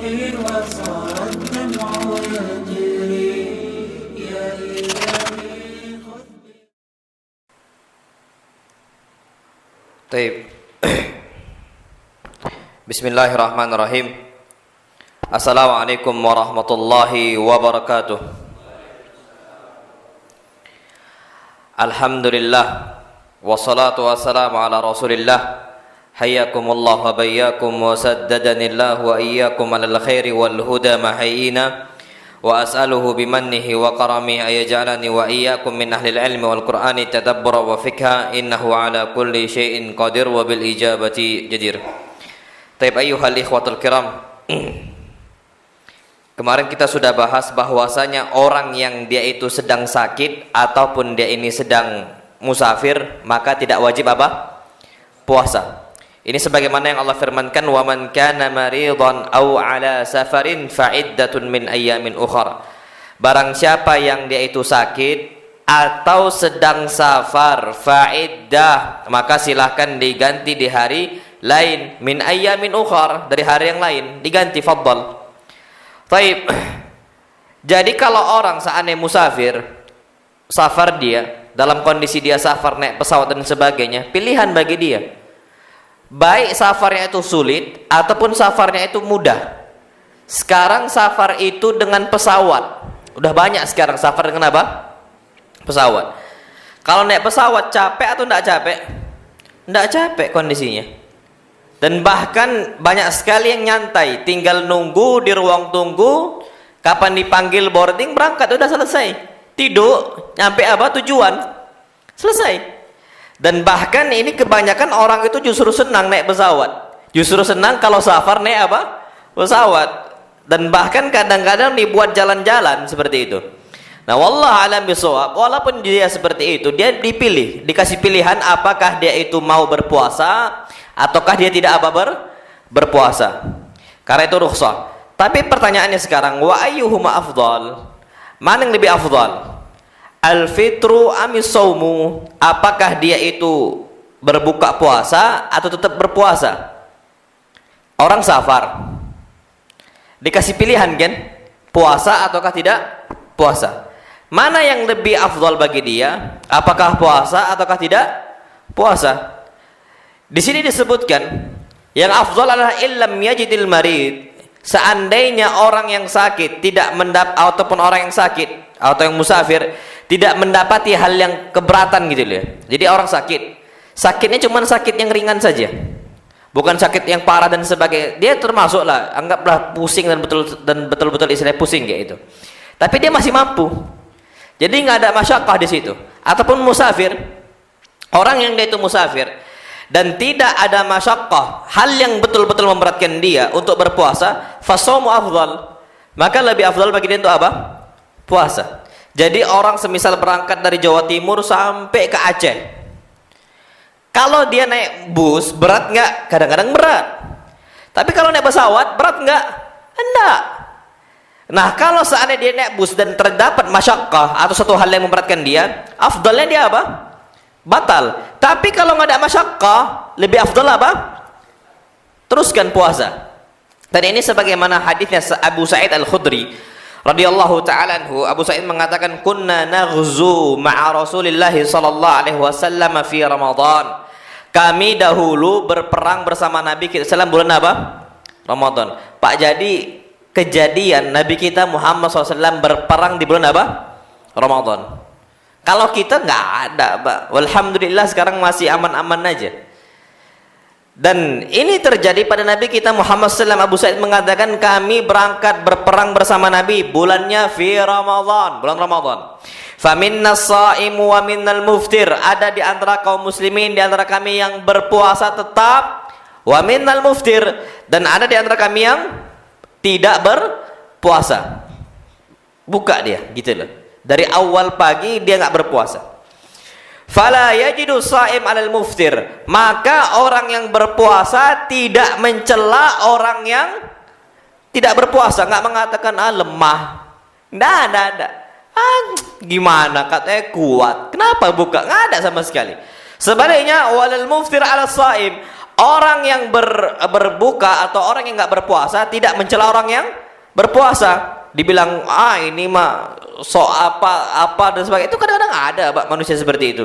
وصار الدمع يجري يا إلهي خذ. طيب. Bismillahirrahmanirrahim. Assalamualaikum warahmatullahi wabarakatuh. Alhamdulillah wassalatu wassalamu ala Rasulillah. Hayyakumullah wa bayyakum wa saddadanillah wa iyyakum alal khairi wal huda mahayina wa as'aluhu bimannihi wa karamihi ayaj'alani wa iyyakum min ahlil ilmi wal qur'ani tadabbura wa fikha innahu ala kulli syai'in qadir wa bil ijabati jadir. Taib ayyuhal ikhwatul kiram. Kemarin kita sudah bahas bahwasanya orang yang dia itu sedang sakit ataupun dia ini sedang musafir, maka tidak wajib apa? Puasa. Ini sebagaimana yang Allah firmankan, wa man kana maridan aw ala safarin fa iddatun min ayyamin ukhra. Barang siapa yang dia itu sakit atau sedang safar, fa iddah, maka silahkan diganti di hari lain, min ayyamin ukhra, dari hari yang lain diganti, fadhal. Baik. Jadi kalau orang seandainya musafir, safar dia, dalam kondisi dia safar naik pesawat dan sebagainya, pilihan bagi dia. Baik safarnya itu sulit ataupun safarnya itu mudah. Sekarang safar itu dengan pesawat. Udah banyak sekarang safar dengan apa? Pesawat. Kalau naik pesawat capek atau enggak capek? Enggak capek kondisinya. Dan bahkan banyak sekali yang nyantai, tinggal nunggu di ruang tunggu, kapan dipanggil boarding berangkat, udah selesai. Tidur, nyampe apa tujuan? Selesai. Dan bahkan ini kebanyakan orang itu justru senang naik pesawat. Justru senang kalau safar naik apa? Pesawat. Dan bahkan kadang-kadang dibuat jalan-jalan seperti itu. Nah, wallahu a'lam bishawab, walaupun dia seperti itu, dia dipilih, dikasih pilihan apakah dia itu mau berpuasa ataukah dia tidak apa berpuasa. Karena itu rukhsah. Tapi pertanyaannya sekarang, wa ayyuhuma afdal? Mana yang lebih afdal? Al-fitru amis saumu, apakah dia itu berbuka puasa atau tetap berpuasa? Orang safar dikasih pilihan kan, puasa ataukah tidak puasa. Mana yang lebih afdal bagi dia? Apakah puasa ataukah tidak puasa? Di sini disebutkan yang afdal adalah illam yajidil marid. Seandainya orang yang sakit tidak ataupun orang yang sakit atau yang musafir tidak mendapati hal yang keberatan gitu loh. Jadi orang sakitnya cuma sakit yang ringan saja, bukan sakit yang parah dan sebagainya. Dia termasuklah, anggaplah pusing dan betul-betul istilah pusing kayak itu. Tapi dia masih mampu. Jadi nggak ada masyaqqah di situ. Ataupun musafir, orang yang dia itu musafir dan tidak ada masyaqqah, hal yang betul-betul memberatkan dia untuk berpuasa, fasaumu afdal. Maka lebih afdal bagi dia untuk apa? Puasa. Jadi orang semisal berangkat dari Jawa Timur sampai ke Aceh, kalau dia naik bus berat nggak? Kadang-kadang berat. Tapi kalau naik pesawat berat nggak? Enggak. Nah, kalau seandainya dia naik bus dan terdapat masyaqqah atau satu hal yang memberatkan dia, afdalnya dia apa? Batal. Tapi kalau nggak ada masyaqqah, lebih afdal apa? Teruskan puasa. Dan ini sebagaimana hadisnya Abu Sa'id Al-Khudri radhiyallahu ta'ala anhu. Abu Sa'id mengatakan, kunna naghzu ma'a Rasulillah sallallahu alaihi wasallam fi Ramadan. Kami dahulu berperang bersama Nabi kita sallallahu bulan apa? Ramadan. Pak, jadi kejadian Nabi kita Muhammad SAW berperang di bulan apa? Ramadan. Kalau kita nggak ada, Pak. Walhamdulillah sekarang masih aman-aman aja. Dan ini terjadi pada Nabi kita Muhammad SAW. Abu Sa'id mengatakan kami berangkat berperang bersama Nabi bulannya fi Ramadan, bulan Ramadan. Faminna shaimu wa minnal muftir. Ada di antara kaum muslimin, di antara kami yang berpuasa tetap, wa minnal muftir, dan ada di antara kami yang tidak berpuasa. Buka dia gitu loh. Dari awal pagi dia nggak berpuasa. Fala yajidu shaim 'alal muftir, maka orang yang berpuasa tidak mencela orang yang tidak berpuasa, nggak mengatakan lemah. Nggak. Gimana katanya kuat, kenapa buka? Nggak ada sama sekali. Sebaliknya walal muftir 'ala shaim, orang yang berbuka atau orang yang nggak berpuasa tidak mencela orang yang berpuasa. Dibilang ini mah apa dan sebagainya. Itu kadang-kadang ada Pak, manusia seperti itu.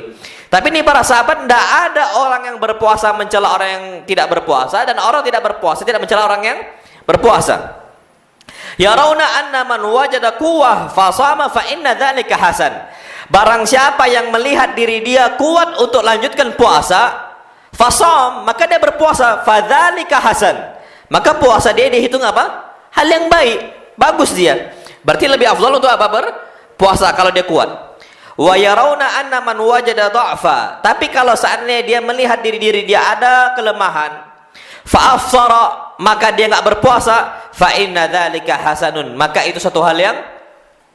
Tapi ini para sahabat, tidak ada orang yang berpuasa mencela orang yang tidak berpuasa, dan orang tidak berpuasa tidak mencela orang yang berpuasa. Yarawna anna man wajada quwwah fasama fa inna dzalika hasan. Barang siapa yang melihat diri dia kuat untuk lanjutkan puasa, fasam, maka dia berpuasa, fadzalika hasan. Maka puasa dia dihitung apa? Hal yang baik. Bagus dia. Berarti lebih afdal untuk apa? Berpuasa kalau dia kuat. Wa yarawna anna man wajada dha'fa. Tapi kalau saatnya dia melihat diri dia ada kelemahan, fa afsara, maka dia enggak berpuasa, fa inna dzalika hasanun. Maka itu satu hal yang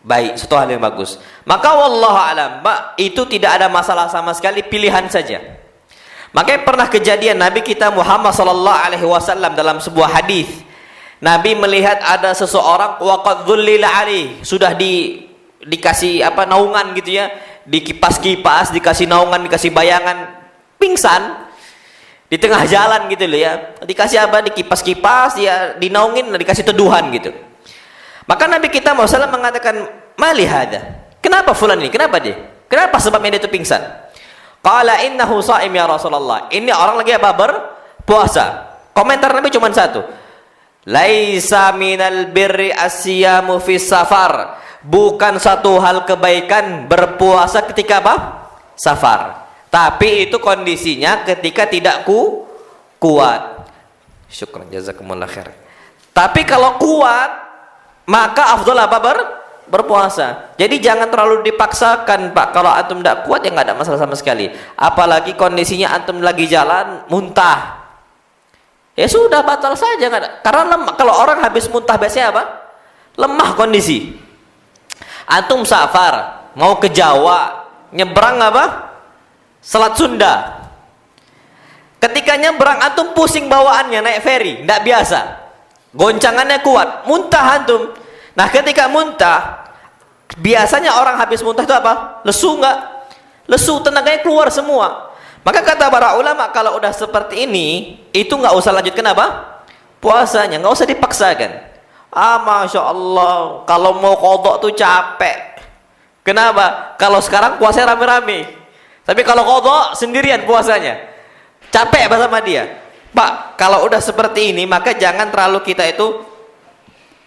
baik, satu hal yang bagus. Maka wallahu alam, itu tidak ada masalah sama sekali, pilihan saja. Makanya pernah kejadian Nabi kita Muhammad sallallahu alaihi wasallam dalam sebuah hadis. Nabi melihat ada seseorang waqad dhullila alaihi, sudah dikasih naungan gitu ya, dikipas-kipas, dikasih naungan, dikasih bayangan, pingsan di tengah jalan gitu loh ya. Dikasih dikipas-kipas, dia dinaungin, dikasih teduhan gitu. Maka Nabi kita SAW mengatakan, "Mali hada?" Kenapa fulan ini? Kenapa dia? Kenapa sebabnya dia itu pingsan? Qala innahu sha'im ya Rasulullah. Ini orang lagi berpuasa. Komentar Nabi cuma satu. Laisa minal birri asyamu fis safar. Bukan satu hal kebaikan berpuasa ketika safar. Tapi itu kondisinya ketika tidak kuat. Syukran jazakumullah khair. Tapi kalau kuat, maka afdal berpuasa. Jadi jangan terlalu dipaksakan Pak. Kalau antum tidak kuat ya nggak ada masalah sama sekali. Apalagi kondisinya antum lagi jalan muntah. Ya sudah, batal saja, nggak ada. Karena lemah. Kalau orang habis muntah biasanya apa? Lemah kondisi. Antum safar, mau ke Jawa, nyebrang Selat Sunda. Ketika nyebrang antum pusing bawaannya naik ferry, tidak biasa. Goncangannya kuat, muntah antum. Nah, ketika muntah, biasanya orang habis muntah itu lesu nggak? Lesu, tenaganya keluar semua. Maka kata para ulama, kalau udah seperti ini, itu nggak usah lanjutkan puasanya, nggak usah dipaksakan. Masya Allah, kalau mau qadha tuh capek. Kenapa? Kalau sekarang puasanya rame-rame. Tapi kalau qadha sendirian puasanya, capek sama dia. Pak, kalau udah seperti ini, maka jangan terlalu kita itu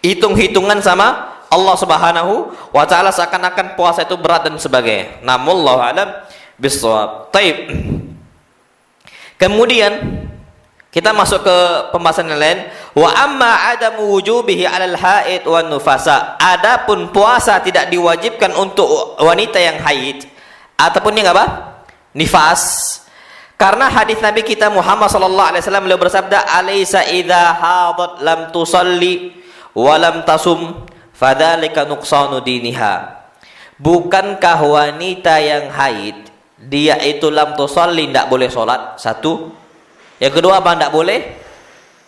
hitung-hitungan sama Allah Subhanahu wa taala seakan-akan puasa itu berat dan sebagainya. Namullahu alam bissawab. Taib. Kemudian kita masuk ke pembahasan yang lain. Wa amma adamu wujubihi 'alal haid wan nufasa. Adapun puasa tidak diwajibkan untuk wanita yang haid ataupun yang nifas. Karena hadis Nabi kita Muhammad sallallahu alaihi wasallam beliau bersabda, "Alaisa idza hadat lam tusalli wa lam tasum fadzalika nuqsanu diniha." Bukankah wanita yang haid dia itu lam tusalli, tidak boleh sholat, satu. Yang kedua tidak boleh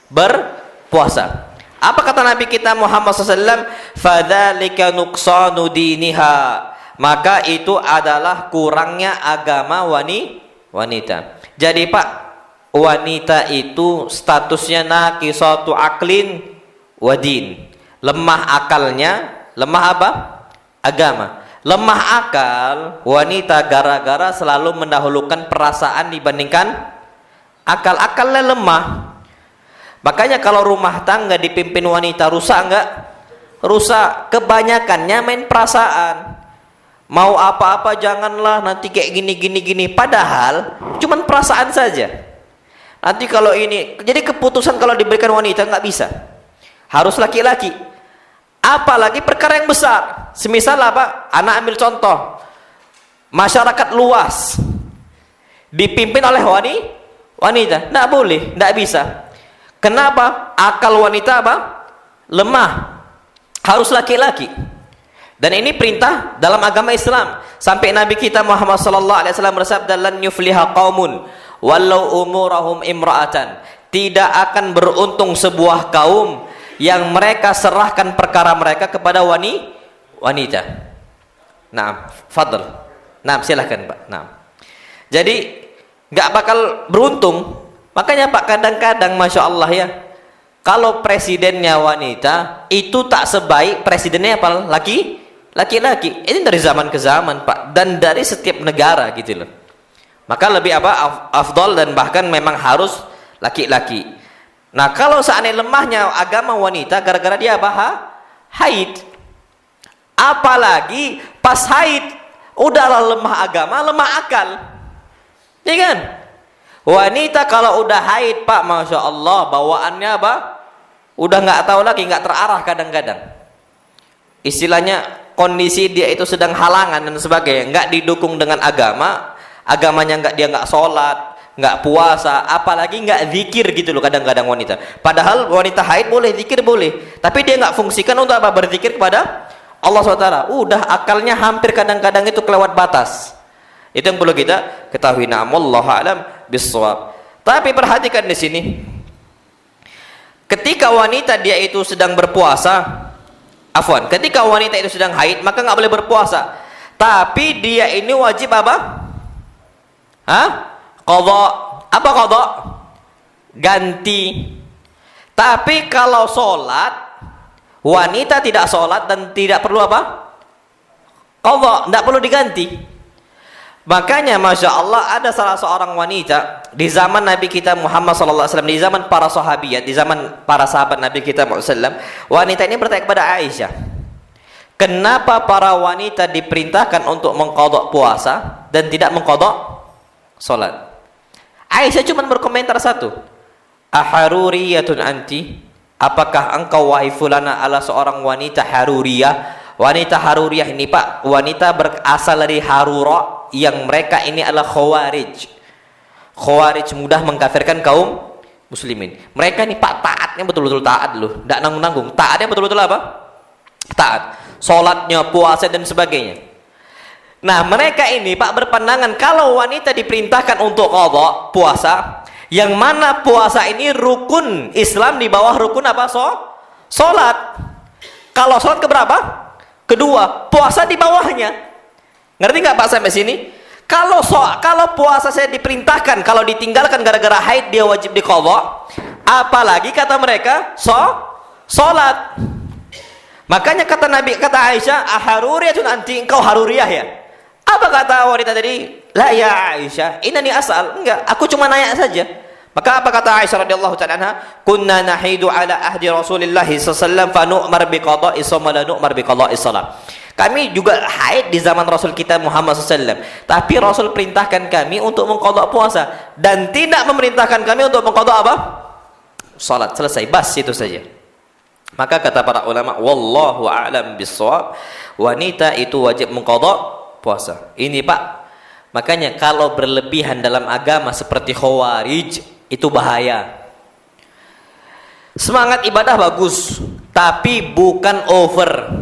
berpuasa. Apa kata Nabi kita Muhammad SAW? Fadzalika nuqsanu diniha. Maka itu adalah kurangnya agama wanita. Jadi Pak, wanita itu statusnya naqisatu aklin wadin. Lemah akalnya, lemah agama. Lemah akal wanita gara-gara selalu mendahulukan perasaan dibandingkan akal. Akalnya lemah. Makanya kalau rumah tangga dipimpin wanita rusak enggak? Rusak. Kebanyakannya main perasaan. Mau apa-apa janganlah, nanti kayak gini. Padahal cuman perasaan saja. Nanti kalau ini, jadi keputusan kalau diberikan wanita nggak bisa. Harus laki-laki. Apalagi perkara yang besar. Semisal Anak ambil contoh. Masyarakat luas dipimpin oleh wanita. Nggak boleh, nggak bisa. Kenapa? Akal wanita lemah. Harus laki-laki. Dan ini perintah dalam agama Islam. Sampai Nabi kita Muhammad sallallahu alaihi wasallam bersabda, "Lan yufliha qaumun walau umurahum imra'atan." Tidak akan beruntung sebuah kaum yang mereka serahkan perkara mereka kepada wanita. Nah, fadl. Nah, silahkan Pak. Nah, jadi nggak bakal beruntung. Makanya Pak, kadang-kadang Masya Allah ya, kalau presidennya wanita itu tak sebaik presidennya apa? Laki-laki. Ini dari zaman ke zaman Pak, dan dari setiap negara gitu loh. Maka lebih afdol dan bahkan memang harus laki-laki. Nah, kalau seandainya lemahnya agama wanita gara-gara dia apa? Haid. Apalagi pas haid udahlah lemah agama, lemah akal. Ya kan? Wanita kalau udah haid Pak, Masya Allah, bawaannya apa? Udah nggak tahu lagi, nggak terarah kadang-kadang. Istilahnya kondisi dia itu sedang halangan dan sebagainya, nggak didukung dengan agama, agamanya dia nggak sholat, nggak puasa, apalagi nggak zikir gitu loh kadang-kadang wanita. Padahal wanita haid boleh zikir boleh, tapi dia nggak fungsikan untuk apa? Berzikir kepada Allah SWT. Udah akalnya hampir kadang-kadang itu kelewat batas. Itu yang perlu kita ketahui. Na'amullahu a'lam bissawab. Tapi perhatikan di sini. Ketika wanita dia itu sedang berpuasa, ketika wanita itu sedang haid, maka nggak boleh berpuasa. Tapi dia ini wajib apa? Qadha. Apa qadha? Ganti. Tapi kalau sholat, wanita tidak sholat dan tidak perlu apa? Qadha, tidak perlu diganti. Makanya Masya Allah ada salah seorang wanita di zaman Nabi kita Muhammad SAW, di zaman para sahabiat, di zaman para sahabat Nabi kita Muhammad SAW, wanita ini bertanya kepada Aisyah, kenapa para wanita diperintahkan untuk mengqadha puasa dan tidak mengqadha sholat? Aisyah cuma berkomentar satu, aharuriyatun anti, apakah engkau wahai fulana adalah seorang wanita haruriyah? Wanita haruriyah ini Pak, wanita berasal dari Harura, yang mereka ini adalah khawarij. Khawarij mudah mengkafirkan kaum muslimin. Mereka ini Pak taatnya betul-betul taat loh, tidak nanggung-nanggung. Taatnya betul-betul apa? Taat. Sholatnya, puasa dan sebagainya. Nah, mereka ini Pak berpandangan kalau wanita diperintahkan untuk qadha puasa, yang mana puasa ini rukun Islam di bawah rukun apa? Sholat. Kalau sholat keberapa? Kedua. Puasa di bawahnya. Ngerti nggak Pak sampai sini? Kalau puasa saya diperintahkan, kalau ditinggalkan gara-gara haid dia wajib diqadha. Apalagi kata mereka sholat. Makanya kata Nabi, kata Aisyah, aharuriyatun anti, engkau haruriyah ya? Apa kata wanita tadi? La ya Aisyah, inani asal. Enggak, aku cuma nanya saja. Maka apa kata Aisyah radhiyallahu ta'ala anha? Kunna nahidu ala ahdi Rasulillah sallallahu alaihi wasallam fa nu'mar bi qada'i shaum la nu'mar bi qada'i shalah. Kami juga haid di zaman Rasul kita Muhammad SAW, tapi Rasul perintahkan kami untuk mengqadha puasa dan tidak memerintahkan kami untuk mengqadha apa? Salat. Selesai, bas itu saja. Maka kata para ulama, wallahu a'lam bissawab, wanita itu wajib mengqadha puasa. Ini Pak, makanya kalau berlebihan dalam agama seperti khawarij itu bahaya. Semangat ibadah bagus, tapi bukan over.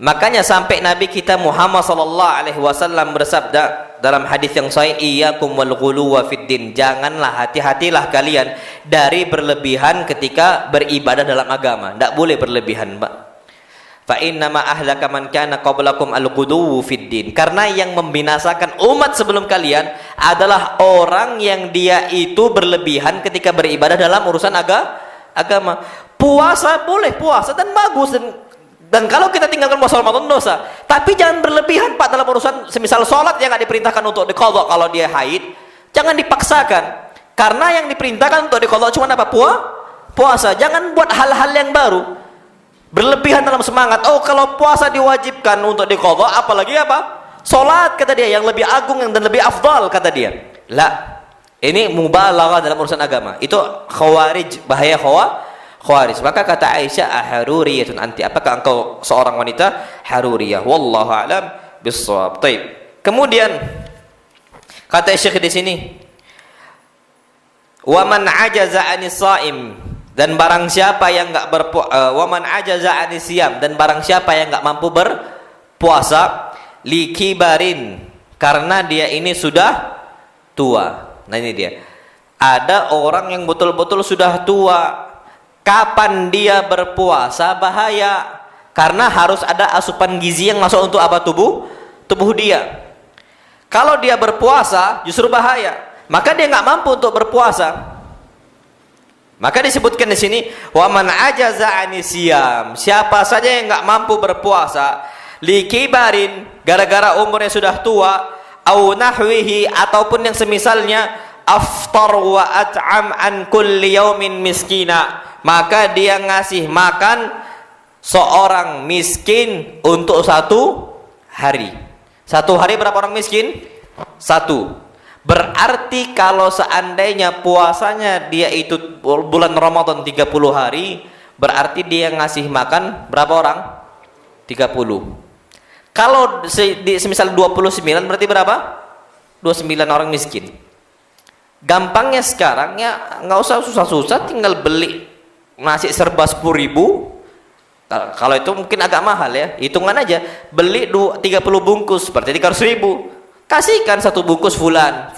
Makanya sampai Nabi kita Muhammad sallallahu alaihi wasallam bersabda dalam hadis yang sahih, iyyakum wal ghuluwa fid din, janganlah, hati-hatilah kalian dari berlebihan ketika beribadah dalam agama. Tidak boleh berlebihan, Pak. Fa inna ma ahlaka man kana qablakum al-ghuduwu fid din, karena yang membinasakan umat sebelum kalian adalah orang yang dia itu berlebihan ketika beribadah dalam urusan agama. Puasa boleh puasa dan bagus, dan kalau kita tinggalkan puasa Ramadan dosa, tapi jangan berlebihan Pak dalam urusan semisal sholat yang nggak diperintahkan untuk diqadha kalau dia haid, jangan dipaksakan, karena yang diperintahkan untuk diqadha cuma apa? Puasa. Jangan buat hal-hal yang baru berlebihan dalam semangat. Oh, kalau puasa diwajibkan untuk diqadha, apalagi apa? Sholat kata dia yang lebih agung dan lebih afdal kata dia. La, ini mubalaghah dalam urusan agama. Itu khawarij, bahaya khawarij. Maka kata Aisyah, aharuriyatun anti, apakah engkau seorang wanita haruriyah? Wallahu a'lam bissawab. Baik. Kemudian kata Syekh di sini, wa man ajaza anis shaim, dan barang siapa yang enggak waman ajaza anisiyam, dan barang siapa yang enggak mampu berpuasa likibarin, karena dia ini sudah tua. Nah ini dia, ada orang yang betul-betul sudah tua, kapan dia berpuasa bahaya, karena harus ada asupan gizi yang masuk untuk apa? Tubuh dia. Kalau dia berpuasa justru bahaya. maka dia nggak mampu untuk berpuasa. Maka disebutkan di sini, wa man ajaza anisiyam, siapa saja yang nggak mampu berpuasa, likibarin, gara-gara umurnya sudah tua, au nahwihi, ataupun yang semisalnya, aftar wa at'am an kulli yaumin miskina, maka dia ngasih makan seorang miskin untuk satu hari. Satu hari berapa orang miskin? Satu. Berarti kalau seandainya puasanya dia itu bulan Ramadan 30 hari, berarti dia ngasih makan berapa orang? 30. Kalau semisal 29 berarti berapa? 29 orang miskin. Gampangnya sekarang ya nggak usah susah-susah, tinggal beli nasi serba 10.000. Kalau itu mungkin agak mahal ya, hitungan aja, beli 30 bungkus berarti 300.000. Kasihkan satu bungkus fulan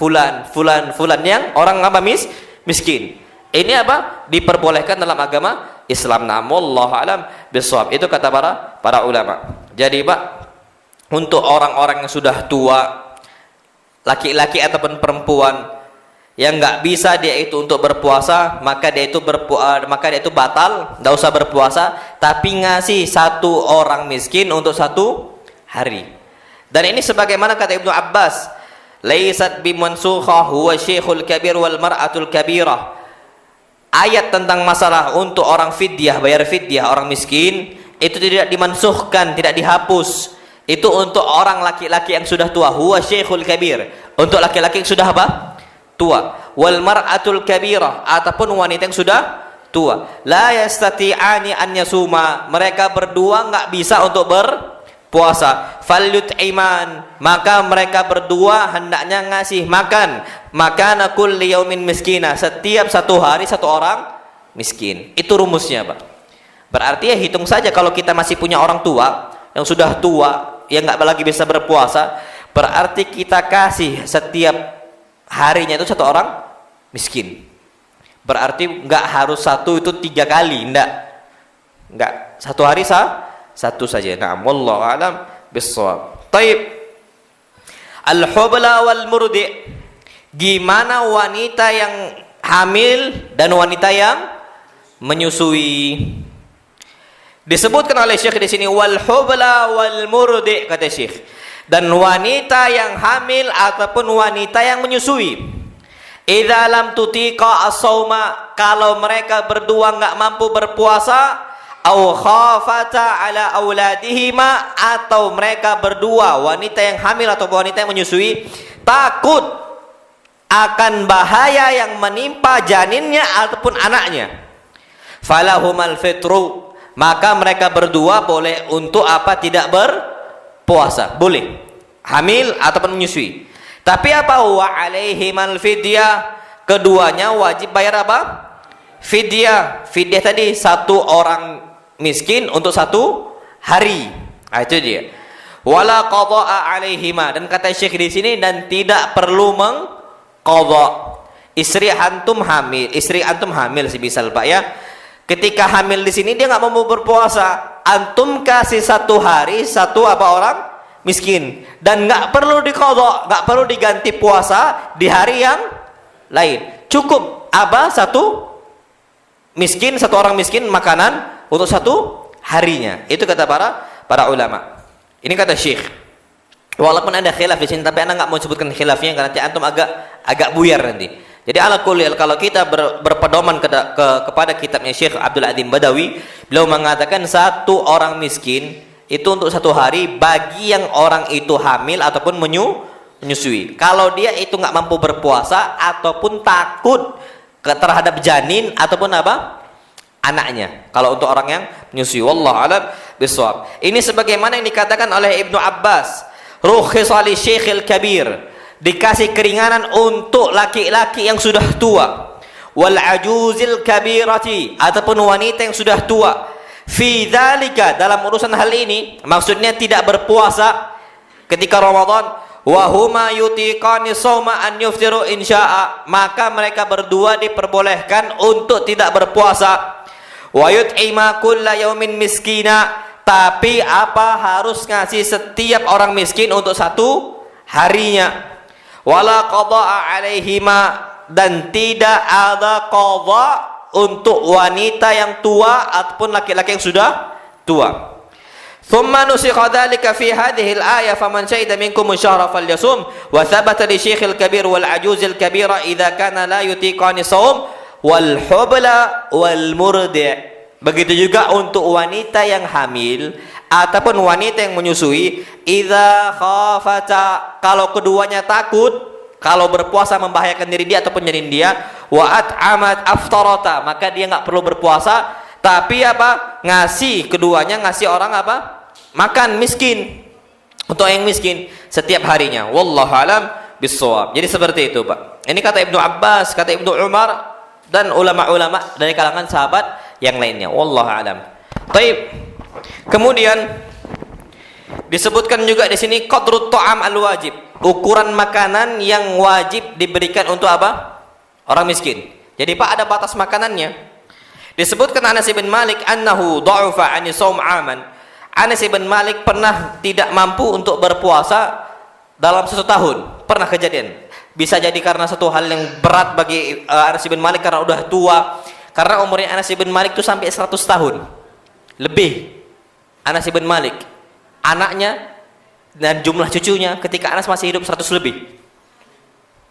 yang orang apa miskin. Ini apa? Diperbolehkan dalam agama Islam. Wallahu alam bissawab. Itu kata para ulama. Jadi Pak, untuk orang-orang yang sudah tua, laki-laki ataupun perempuan yang nggak bisa dia itu untuk berpuasa, maka dia itu batal, nggak usah berpuasa, tapi ngasih satu orang miskin untuk satu hari. Dan ini sebagaimana kata Ibnu Abbas, laisat bimansukhah huwa syekhul kabir wal mar'atul kabirah. Ayat tentang masalah untuk orang fidyah, bayar fidyah orang miskin, itu tidak dimansuhkan, tidak dihapus. Itu untuk orang laki-laki yang sudah tua, huwa syekhul kabir. Untuk laki-laki yang sudah apa? Tua. Wal mar'atul kabirah, ataupun wanita yang sudah tua. La yastati'ani an yasuma. Mereka berdua nggak bisa untuk puasa. Falyut iman, maka mereka berdua hendaknya ngasih makan makana kulli yaumin miskina, setiap satu hari satu orang miskin. Itu rumusnya Pak. Berarti ya hitung saja, kalau kita masih punya orang tua yang sudah tua yang nggak lagi bisa berpuasa, berarti kita kasih setiap harinya itu satu orang miskin. Berarti nggak harus satu itu 3 kali, nggak satu hari satu saja. Nah, wallahu alam bissawab. Taib. Al-hubla wal murdi. Gimana wanita yang hamil dan wanita yang menyusui? Disebutkan oleh Syekh di sini wal hubla wal murdi, kata Syekh. Dan wanita yang hamil ataupun wanita yang menyusui. Idza lam tutiqa as-sauma, kalau mereka berdua enggak mampu berpuasa, au khafata ala auladihima, atau mereka berdua, wanita yang hamil atau wanita yang menyusui, takut akan bahaya yang menimpa janinnya ataupun anaknya, falahumal fitru, maka mereka berdua boleh untuk apa? Tidak berpuasa, boleh hamil ataupun menyusui. Tapi apa? Wa alaihimal fidyah, keduanya wajib bayar apa? Fidyah. Fidyah tadi satu orang miskin untuk satu hari. Nah, itu dia. Wala qada'a alaihima, dan kata Syekh di sini, dan tidak perlu mengqadha. Istri antum hamil semisal Pak ya. Ketika hamil di sini dia nggak mau berpuasa, antum kasih satu hari satu apa orang miskin, dan nggak perlu diqadha, nggak perlu diganti puasa di hari yang lain. Cukup apa? Satu miskin, satu orang miskin makanan untuk satu harinya. Itu kata para ulama. Ini kata Syekh. Walaupun ada khilaf di sini, tapi anda nggak mau sebutkan khilafnya karena nanti antum agak buyar nanti. Jadi ala kulli, kalau kita berpedoman kepada kitabnya Syekh Abdul Adzim Badawi, beliau mengatakan satu orang miskin itu untuk satu hari bagi yang orang itu hamil ataupun menyusui. Kalau dia itu nggak mampu berpuasa ataupun takut terhadap janin ataupun apa? Anaknya. Kalau untuk orang yang menyusui, wallahu a'lam bishawab. Ini sebagaimana yang dikatakan oleh Ibnu Abbas, rukhisa li syekhil kabir, dikasih keringanan untuk laki-laki yang sudah tua, wal ajuzil kabirati, ataupun wanita yang sudah tua, fi dzalika, dalam urusan hal ini, maksudnya tidak berpuasa ketika Ramadan, wa huma yutiqani shauma an yuftiru insya'a, maka mereka berdua diperbolehkan untuk tidak berpuasa. Wa yut'ima kulla yaumin miskina, tapi apa? Harus ngasih setiap orang miskin untuk satu harinya. wala qada'a 'alaihima, dan tidak ada qada untuk wanita yang tua ataupun laki-laki yang sudah tua. Thumma nusikha dhalika fi hadhihi al-ayah faman syahida minkum ash-shahra falyasum wa thabata li syekhil kabir wal ajuzil kabira idza kana la yutiqani shaum wal hubla wal murdi'. Begitu juga untuk wanita yang hamil ataupun wanita yang menyusui, idza khafata, kalau keduanya takut, kalau berpuasa membahayakan diri dia ataupun janin dia, wa at'amat aftarata, maka dia enggak perlu berpuasa, tapi apa? Ngasih keduanya, ngasih orang apa? Makan miskin. Untuk yang miskin setiap harinya. Wallahu alam bissawab. Jadi seperti itu, Pak. Ini kata Ibnu Abbas, kata Ibnu Umar dan ulama-ulama dari kalangan sahabat yang lainnya. Wallahu alam. Baik. Kemudian disebutkan juga di sini qadrut ta'am al-wajib. Ukuran makanan yang wajib diberikan untuk apa? Orang miskin. Jadi Pak, ada batas makanannya. Disebutkan Anas bin Malik annahu dha'afa 'ani shaum 'aman. Anas bin Malik pernah tidak mampu untuk berpuasa dalam 1 tahun. Pernah kejadian. Bisa jadi karena satu hal yang berat bagi Anas bin Malik karena udah tua. Karena umurnya Anas bin Malik itu sampai 100 tahun. Lebih. Anas bin Malik, anaknya dan jumlah cucunya ketika Anas masih hidup 100 lebih.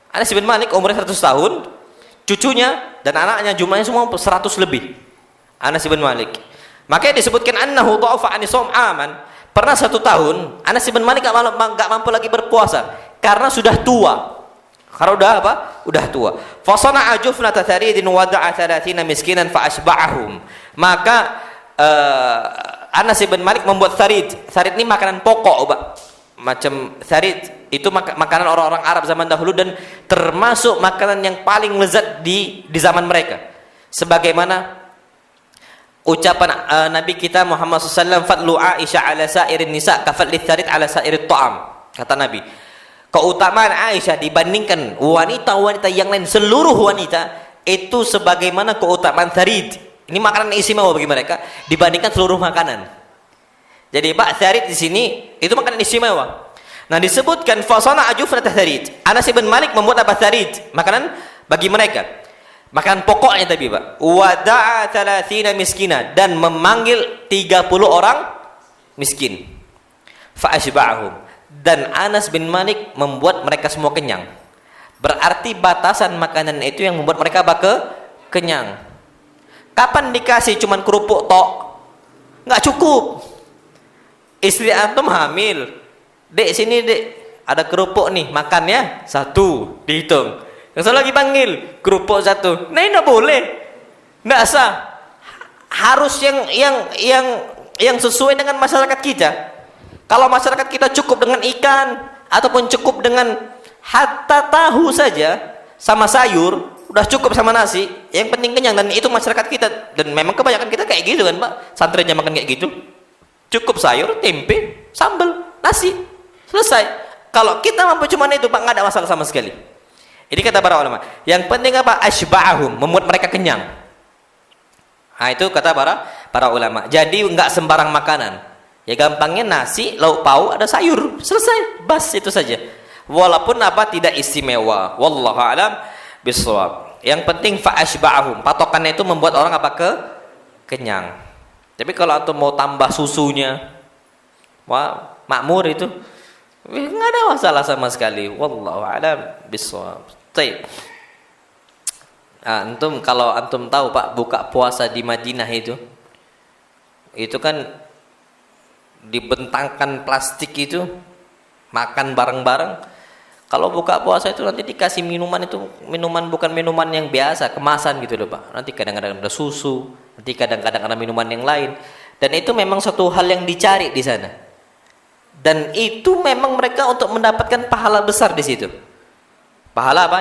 Anas bin Malik umurnya 100 tahun. Cucunya dan anaknya jumlahnya semua 100 lebih. Anas bin Malik. Makanya disebutkan annahu dha'afa 'ani shaum 'aman. Pernah 1 tahun Anas bin Malik enggak mampu lagi berpuasa karena sudah tua. Karena udah apa? Udah tua. Fa sana'a jufnata tharidin wa da'a 30 miskinan fa asba'ahum. Maka Anas bin Malik membuat tharid. Tharid ini makanan pokok, Pak. Macam tharid itu makanan orang-orang Arab zaman dahulu dan termasuk makanan yang paling lezat di zaman mereka. Sebagaimana ucapan Nabi kita Muhammad SAW, fadlu Aisyah ala sa'irin nisa kafadli tharid ala sa'irit ta'am. Kata Nabi, keutamaan Aisyah dibandingkan wanita-wanita yang lain, seluruh wanita itu sebagaimana keutamaan tharid. Ini makanan istimewa bagi mereka dibandingkan seluruh makanan. Jadi Pak, tharid di sini itu makanan istimewa. Nah, disebutkan fasana ajufnat tharid. Anas bin Malik membuat apa? Tharid, makanan bagi mereka. Makanan pokoknya tadi, Pak. Wada'a 30 miskina, dan memanggil 30 orang miskin. Fa asba'ahum. Dan Anas bin Malik membuat mereka semua kenyang. Berarti batasan makanan itu yang membuat mereka kenyang. Kapan dikasih cuman kerupuk tok? Enggak cukup. Istri antum hamil. Dek, sini dek, ada kerupuk nih, makannya 1, dihitung. Yang satu lagi panggil, kerupuk 1. Nah, ini enggak boleh. Enggak sah. Harus yang sesuai dengan masyarakat kita. Kalau masyarakat kita cukup dengan ikan ataupun cukup dengan hatta tahu saja sama sayur, udah cukup sama nasi, yang penting kenyang, dan itu masyarakat kita. Dan memang kebanyakan kita kayak gitu kan, Pak. Santrinya makan kayak gitu. Cukup sayur, tempe, sambal, nasi. Selesai. Kalau kita mampu cuma itu, Pak, nggak ada masalah sama sekali. Ini kata para ulama. Yang penting apa? Ashba'ahum, membuat mereka kenyang. Nah, itu kata para ulama. Jadi nggak sembarang makanan. Ya gampangnya nasi, lauk pauk, ada sayur. Selesai. Bas, itu saja. Walaupun apa? Tidak istimewa. Wallahu a'lam bishawab. Yang penting fa ashba'ahum. Patokannya itu membuat orang apa? Kenyang. Tapi kalau antum mau tambah susunya, wah, makmur itu. Nggak ada masalah sama sekali. Wallahu a'lam bishawab. Baik. Antum, kalau antum tahu, Pak, buka puasa di Madinah itu kan dibentangkan plastik itu, makan bareng-bareng. Kalau buka puasa itu nanti dikasih minuman, itu minuman bukan minuman yang biasa, kemasan gitu loh, Pak. Nanti kadang-kadang ada susu, nanti kadang-kadang ada minuman yang lain. Dan itu memang satu hal yang dicari di sana. Dan itu memang mereka untuk mendapatkan pahala besar di situ. Pahala apa?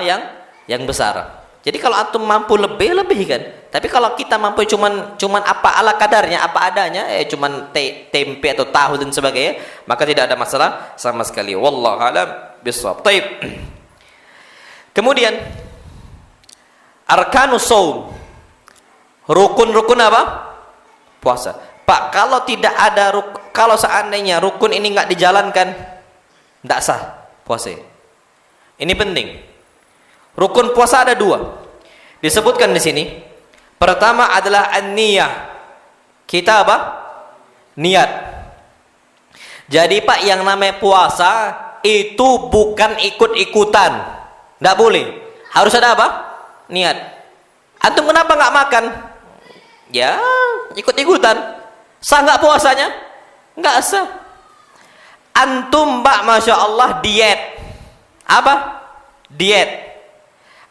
Yang besar. Jadi kalau antum mampu lebih kan. Tapi kalau kita mampu cuman apa ala kadarnya, apa adanya, cuman tempe atau tahu dan sebagainya, maka tidak ada masalah sama sekali. Wallahu a'lam bishawab. Baik. Kemudian arkanus shaum. Rukun-rukun apa? Puasa. Pak, kalau tidak ada kalau seandainya rukun ini nggak dijalankan, nggak sah puasa. Ini penting. Rukun puasa ada 2. Disebutkan di sini. Pertama adalah an-niyah. Kita apa? Niat. Jadi Pak, yang namanya puasa itu bukan ikut-ikutan. Tidak boleh. Harus ada apa? Niat. Antum kenapa nggak makan? Ya, ikut-ikutan. Sah nggak puasanya? Nggak sah. Antum Mbak, Masya Allah, diet. Apa? Diet.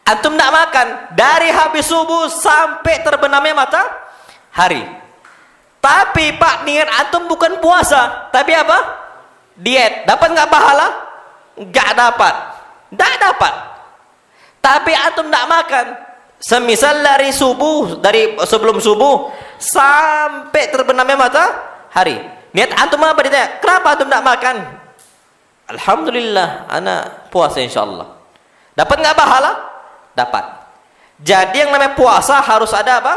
Antum tidak makan dari habis subuh sampai terbenamnya matahari. Tapi Pak, niat antum bukan puasa, tapi apa? Diet. Dapat nggak pahala? Nggak dapat. Nggak dapat. Tapi antum tidak makan. Semisal dari subuh, dari sebelum subuh sampai terbenamnya matahari. Niat antum apa? Ditanya, kenapa antum tidak makan? Alhamdulillah, anak puasa insyaallah. Dapat nggak pahala? Dapat. Jadi yang namanya puasa harus ada apa?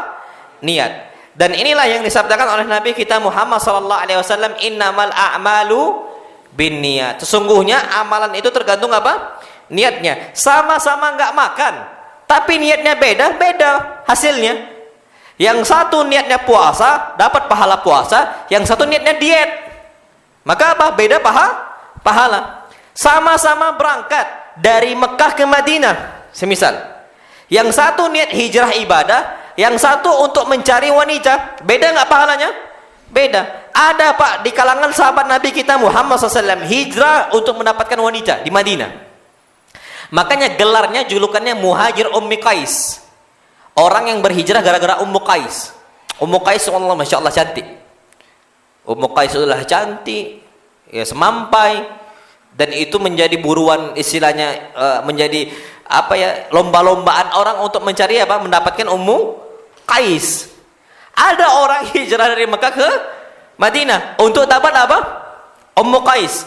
Niat. Dan inilah yang disabdakan oleh Nabi kita Muhammad sallallahu alaihi wasallam, innamal a'malu binniyat. Sesungguhnya amalan itu tergantung apa? Niatnya. Sama-sama nggak makan, tapi niatnya beda hasilnya. Yang satu niatnya puasa, dapat pahala puasa, yang satu niatnya diet. Maka apa? Beda pahala. Sama-sama berangkat dari Mekah ke Madinah. Semisal, yang satu niat hijrah ibadah, yang satu untuk mencari wanita. Beda nggak pahalanya? Beda. Ada Pak di kalangan sahabat Nabi kita Muhammad SAW hijrah untuk mendapatkan wanita di Madinah. Makanya gelarnya, julukannya Muhajir Ummi Qais. Orang yang berhijrah gara-gara Ummu Qais. Ummu Qais, Allah, Masya Allah, cantik. Ummu Qais adalah cantik, ya, semampai. Dan itu menjadi buruan, istilahnya menjadi apa ya, lomba-lombaan orang untuk mencari apa? Mendapatkan Ummu Qais. Ada orang hijrah dari Mekah ke Madinah untuk dapat apa? Ummu Qais.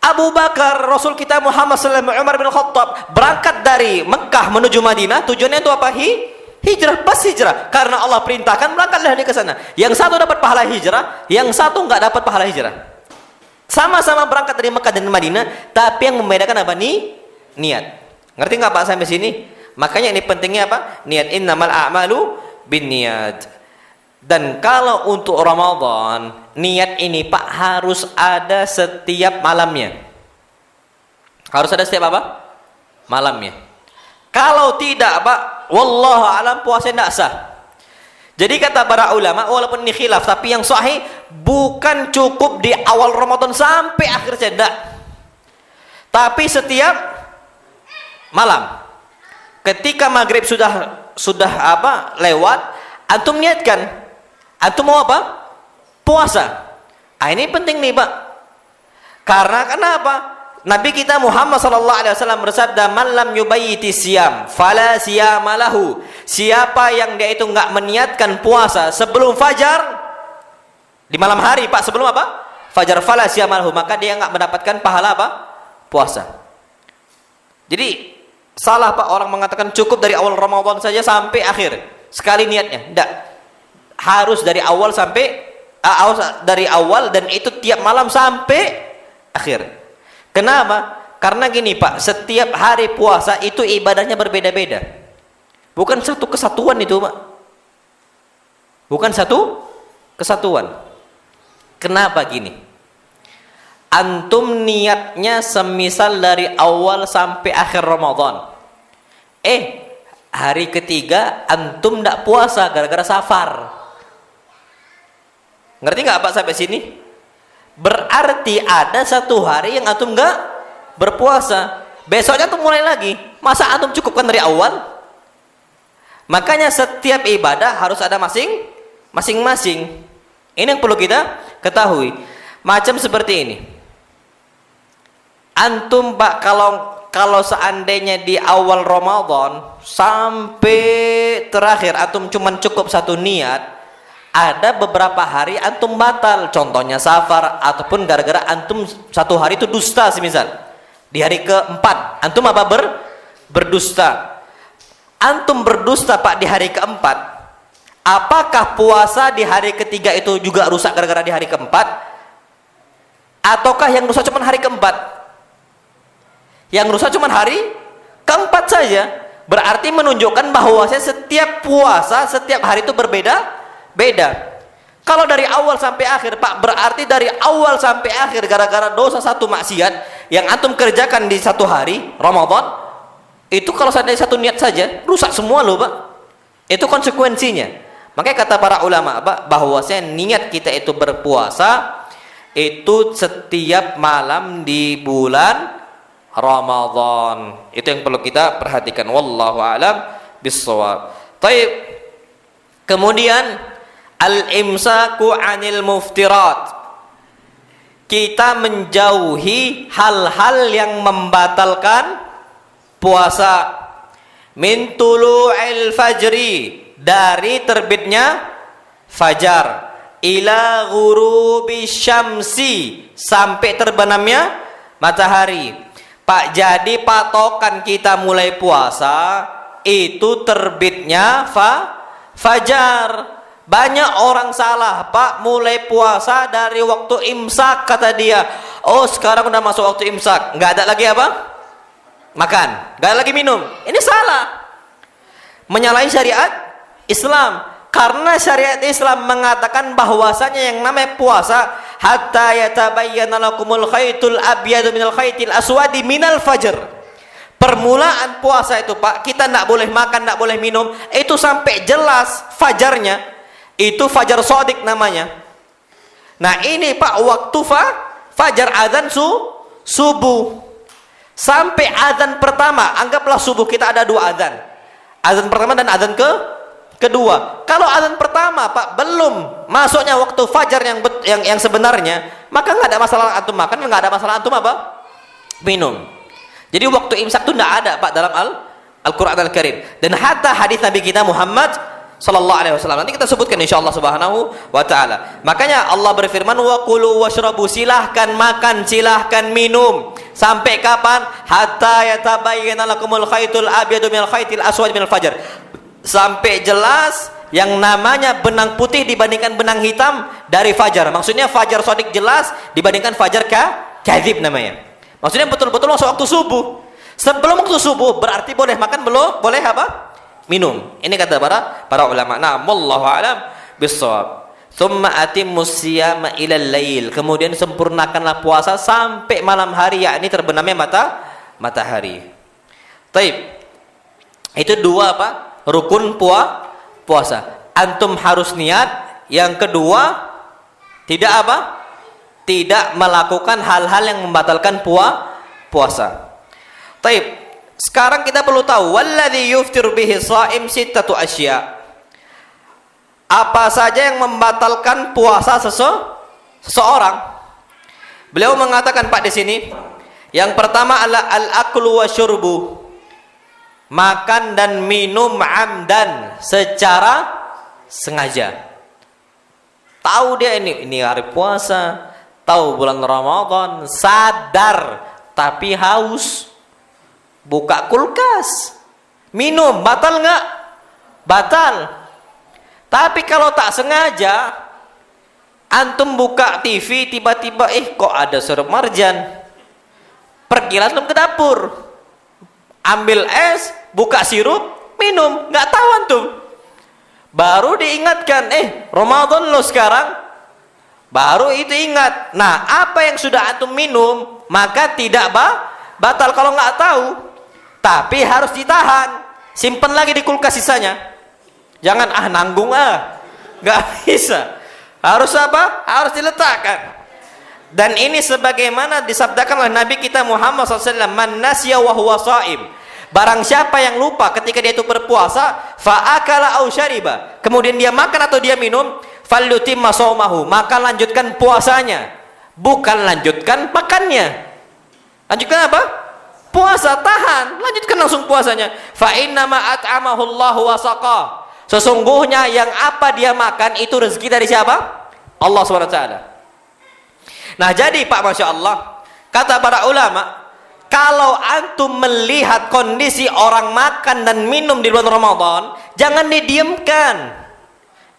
Abu Bakar, Rasul kita Muhammad SAW, Umar bin Khattab berangkat dari Mekah menuju Madinah. Tujuannya itu apa? Hijrah, pas hijrah. Karena Allah perintahkan, berangkatlah dia ke sana. Yang satu dapat pahala hijrah, yang satu nggak dapat pahala hijrah. Sama-sama berangkat dari Mekah dan Madinah, tapi yang membedakan apa? Niat. Ngerti nggak Pak sampai sini? Makanya ini pentingnya apa? Niat. Innamal a'malu binniyat. Dan kalau untuk Ramadan, niat ini Pak harus ada setiap malamnya. Harus ada setiap apa? Malamnya. Kalau tidak Pak, wallahu alam, puasa tidak sah. Jadi kata para ulama, walaupun ini khilaf, tapi yang sahih bukan cukup di awal Ramadan sampai akhir tidak. Tapi setiap malam. Ketika maghrib sudah apa? Lewat, antum niatkan. Antum mau apa? Puasa. Ini penting nih Pak. Karena kenapa? Nabi kita Muhammad sallallahu alaihi wasallam bersabda, "Man lam yubayyiti siyam, fala siyama lahu." Siapa yang dia itu enggak meniatkan puasa sebelum fajar di malam hari, Pak, sebelum apa? Fajar, fala siyama lahu, maka dia enggak mendapatkan pahala apa? Puasa. Jadi salah Pak orang mengatakan cukup dari awal Ramadan saja sampai akhir. Sekali niatnya. Enggak. Harus dari awal sampai dari awal, dan itu tiap malam sampai akhir. Kenapa? Karena gini Pak, setiap hari puasa itu ibadahnya berbeda-beda. Bukan satu kesatuan itu Pak. Bukan satu kesatuan. Kenapa gini? Antum niatnya semisal dari awal sampai akhir Ramadan. Hari ketiga antum tidak puasa gara-gara safar. Ngerti nggak Pak sampai sini? Berarti ada satu hari yang antum nggak berpuasa. Besoknya antum mulai lagi. Masa antum cukupkan dari awal? Makanya setiap ibadah harus ada masing-masing. Ini yang perlu kita ketahui. Macam seperti ini. Antum Pak, kalau seandainya di awal Ramadan sampai terakhir antum cuman cukup satu niat, ada beberapa hari antum batal, contohnya safar, ataupun gara-gara antum satu hari itu dusta semisal. Di hari keempat antum apa? Berdusta. Antum berdusta Pak di hari keempat. Apakah puasa di hari ketiga itu juga rusak gara-gara di hari keempat? Ataukah yang rusak cuma hari keempat? Yang rusak cuma hari keempat saja. Berarti menunjukkan bahwa setiap puasa, setiap hari itu berbeda-beda. Kalau dari awal sampai akhir, Pak, berarti dari awal sampai akhir gara-gara dosa satu maksiat yang antum kerjakan di satu hari Ramadan, itu kalau dari satu niat saja rusak semua loh, Pak. Itu konsekuensinya. Makanya kata para ulama, Pak, bahwasanya niat kita itu berpuasa itu setiap malam di bulan Ramadan. Itu yang perlu kita perhatikan. Wallahu a'lam bissawab. Baik. Kemudian al-imsaku 'anil muftirat. Kita menjauhi hal-hal yang membatalkan puasa. Min tulu'il fajri, dari terbitnya fajar, ila ghurubi syamsi, sampai terbenamnya matahari. Pak, jadi patokan kita mulai puasa itu terbitnya fajar. Banyak orang salah, Pak, mulai puasa dari waktu imsak, kata dia. Oh, sekarang udah masuk waktu imsak, nggak ada lagi apa? Makan, nggak ada lagi minum. Ini salah, menyalahi syariat Islam. Karena syariat Islam mengatakan bahwasanya yang namanya puasa hatta yatabayyana lakumul khaytul abyadu minal khaytil aswadi minal fajr. Permulaan puasa itu, Pak, kita tidak boleh makan, tidak boleh minum, itu sampai jelas fajarnya. Itu fajar shadiq namanya. Nah, ini, Pak, waktu fajar, azan subuh. Sampai azan pertama, anggaplah subuh kita ada dua azan. Azan pertama dan azan kedua. Kalau azan pertama, Pak, belum masuknya waktu fajar yang sebenarnya, maka nggak ada masalah antum makan, nggak ada masalah antum apa? Minum. Jadi waktu imsak itu nggak ada, Pak, dalam Al-Qur'an Al-Karim. Dan hatta hadis Nabi kita Muhammad sallallahu alaihi wasallam nanti kita sebutkan insyaallah subhanahu wa ta'ala. Makanya Allah berfirman, wa kulu washrabu, silahkan makan, silahkan minum. Sampai kapan? Hatta yatabayyana lakumul khaytul abyadu minal khaytil aswad minal fajr. Sampai jelas yang namanya benang putih dibandingkan benang hitam dari fajar. Maksudnya fajar shadiq jelas dibandingkan fajar kadzib namanya. Maksudnya betul-betul masuk waktu subuh. Sebelum waktu subuh berarti boleh makan, belum boleh apa? Minum. Ini kata para ulama. Nah, wallahu a'lam bissawab. Tsumma atimmus siyama ilal lail. Kemudian sempurnakanlah puasa sampai malam hari, yakni terbenamnya matahari. Taib. Itu dua, Pak, rukun puasa. Antum harus niat. Yang kedua, tidak apa? Tidak melakukan hal-hal yang membatalkan puasa. Taib. Sekarang kita perlu tahu, walladzi yuftir bihi shaim sittatu asya. Apa saja yang membatalkan puasa seseorang? Beliau mengatakan, Pak, di sini, yang pertama adalah al-aklu wasyurbu. Makan dan minum amdan, secara sengaja. Tahu dia ini hari puasa, tahu bulan Ramadan, sadar tapi haus. Buka kulkas, minum, batal nggak? Batal. Tapi kalau tak sengaja, antum buka TV, tiba-tiba kok ada sirup marjan, pergilah antum ke dapur, ambil es, buka sirup, minum, nggak tahu antum. Baru diingatkan, Ramadan lo sekarang, baru itu ingat. Nah, apa yang sudah antum minum, maka tidak batal kalau nggak tahu. Tapi harus ditahan, simpan lagi di kulkas sisanya. Jangan nanggung nggak bisa. Harus apa? Harus diletakkan. Dan ini sebagaimana disabdakan oleh Nabi kita Muhammad SAW, man nasya wa huwa shaim. Barang siapa yang lupa ketika dia itu berpuasa, fa akala aw syariba, kemudian dia makan atau dia minum, falyutimma shaumahu, maka lanjutkan puasanya, bukan lanjutkan makannya. Lanjutkan apa? Puasa, tahan, lanjutkan langsung puasanya. Fa innama at'amahu Allahu wa saqa. Sesungguhnya yang apa dia makan itu rezeki dari siapa? Allah SWT. Nah, jadi, Pak, Masya Allah, kata para ulama, kalau antum melihat kondisi orang makan dan minum di bulan Ramadan, jangan didiamkan,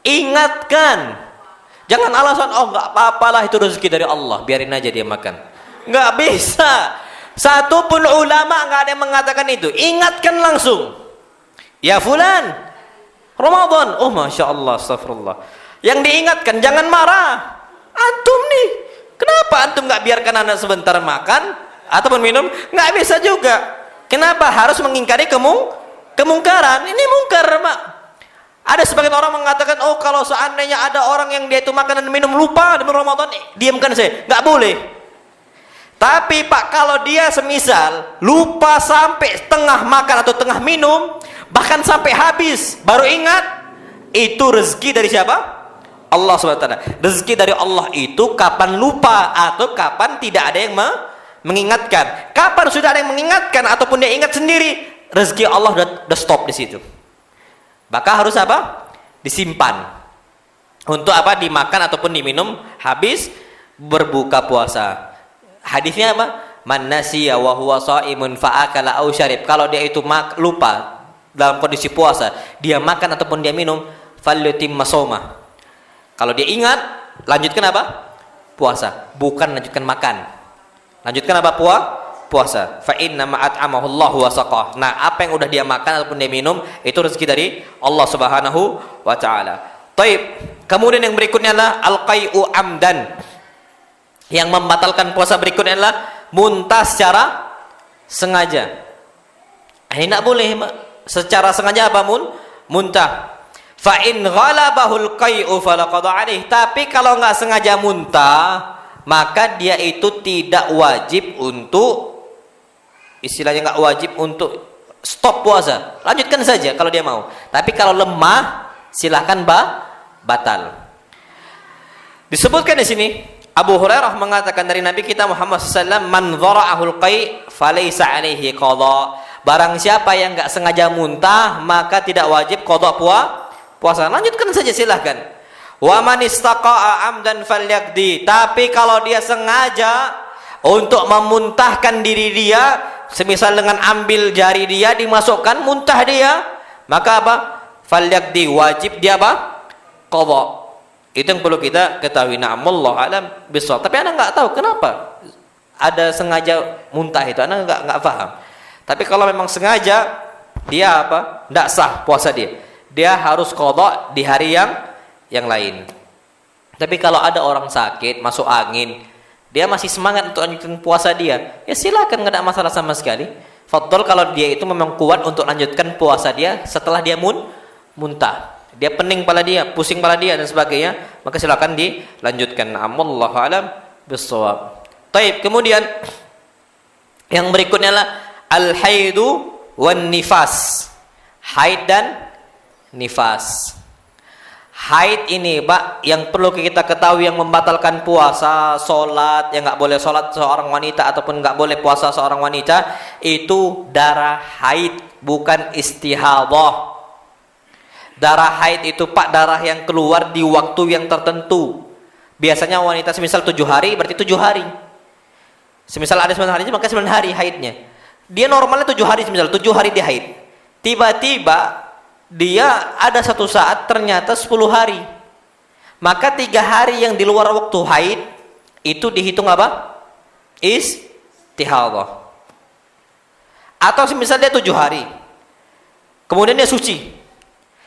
ingatkan. Jangan alasan, oh nggak apa-apalah itu rezeki dari Allah, biarin aja dia makan. Nggak bisa. Satu pun ulama nggak ada yang mengatakan itu. Ingatkan langsung. Ya fulan, Ramadan. Oh Masya Allah, astagfirullah. Yang diingatkan, jangan marah. Antum nih, kenapa antum nggak biarkan anak sebentar makan ataupun minum? Nggak bisa juga. Kenapa harus mengingkari kemungkaran? Ini mungkar, Pak. Ada sebagian orang mengatakan, oh kalau seandainya ada orang yang dia itu makan dan minum lupa di Ramadan, diamkan saya. Nggak boleh. Tapi Pak, kalau dia semisal lupa sampai tengah makan atau tengah minum, bahkan sampai habis, baru ingat, itu rezeki dari siapa? Allah SWT. Rezeki dari Allah itu kapan lupa atau kapan tidak ada yang mengingatkan. Kapan sudah ada yang mengingatkan ataupun dia ingat sendiri, rezeki Allah udah stop di situ. Maka harus apa? Disimpan. Untuk apa? Dimakan ataupun diminum habis berbuka puasa. Hadisnya apa? Man nasiya wa huwa shaimun fa akala aw syarib. Kalau dia itu lupa dalam kondisi puasa, dia makan ataupun dia minum, falyutimma shaumah. Kalau dia ingat, lanjutkan apa? Puasa, bukan lanjutkan makan. Lanjutkan apa? Puasa. Fa inna ma at'amahu Allahu wa saqah. Nah, apa yang udah dia makan ataupun dia minum, itu rezeki dari Allah Subhanahu wa taala. Taib. Kemudian yang berikutnya adalah al-qai'u amdan. Yang membatalkan puasa berikutnya adalah muntah secara sengaja. Ini tidak boleh secara sengaja apa muntah. Fa in ghalabahul qai'u falaqad alaih. Tapi kalau nggak sengaja muntah, maka dia itu tidak wajib untuk, istilahnya nggak wajib untuk stop puasa. Lanjutkan saja kalau dia mau. Tapi kalau lemah, silahkan batal. Disebutkan di sini Abu Hurairah mengatakan dari Nabi kita Muhammad SAW, man dhara'ahul qai' falaysa alaihi qadha. Barang siapa yang enggak sengaja muntah, maka tidak wajib qadha puasa. Lanjutkan saja silahkan. Wa man istaqa'a amdan falyaqdi. Tapi kalau dia sengaja untuk memuntahkan diri dia, semisal dengan ambil jari dia dimasukkan muntah dia, maka apa? Falyaqdi, wajib dia apa? Qadha. Itu yang perlu kita ketahui. Na'amullah alam bisawab. Tapi anak nggak tahu kenapa ada sengaja muntah itu. Anak nggak paham. Tapi kalau memang sengaja, dia apa? Nggak sah puasa dia. Dia harus qadha di hari yang lain. Tapi kalau ada orang sakit, masuk angin, dia masih semangat untuk lanjutkan puasa dia, ya silakan, nggak ada masalah sama sekali. Fadl kalau dia itu memang kuat untuk lanjutkan puasa dia setelah dia muntah. Dia pening kepala dia, pusing kepala dia dan sebagainya, maka silakan dilanjutkan. Allahu alam bissawab. Taib. Kemudian yang berikutnya adalah al-haidu wan nifas. Haid dan nifas. Haid ini, Pak, yang perlu kita ketahui yang membatalkan puasa, sholat, yang nggak boleh sholat seorang wanita ataupun nggak boleh puasa seorang wanita, itu darah haid, bukan istihadah. Darah haid itu, Pak, darah yang keluar di waktu yang tertentu. Biasanya wanita semisal 7 hari, berarti 7 hari. Semisal ada 9 hari, maka 9 hari haidnya. Dia normalnya 7 hari, semisal 7 hari dia haid. Tiba-tiba dia ada satu saat ternyata 10 hari. Maka 3 hari yang di luar waktu haid itu dihitung apa? Istihadah. Atau semisal dia 7 hari, kemudian dia suci.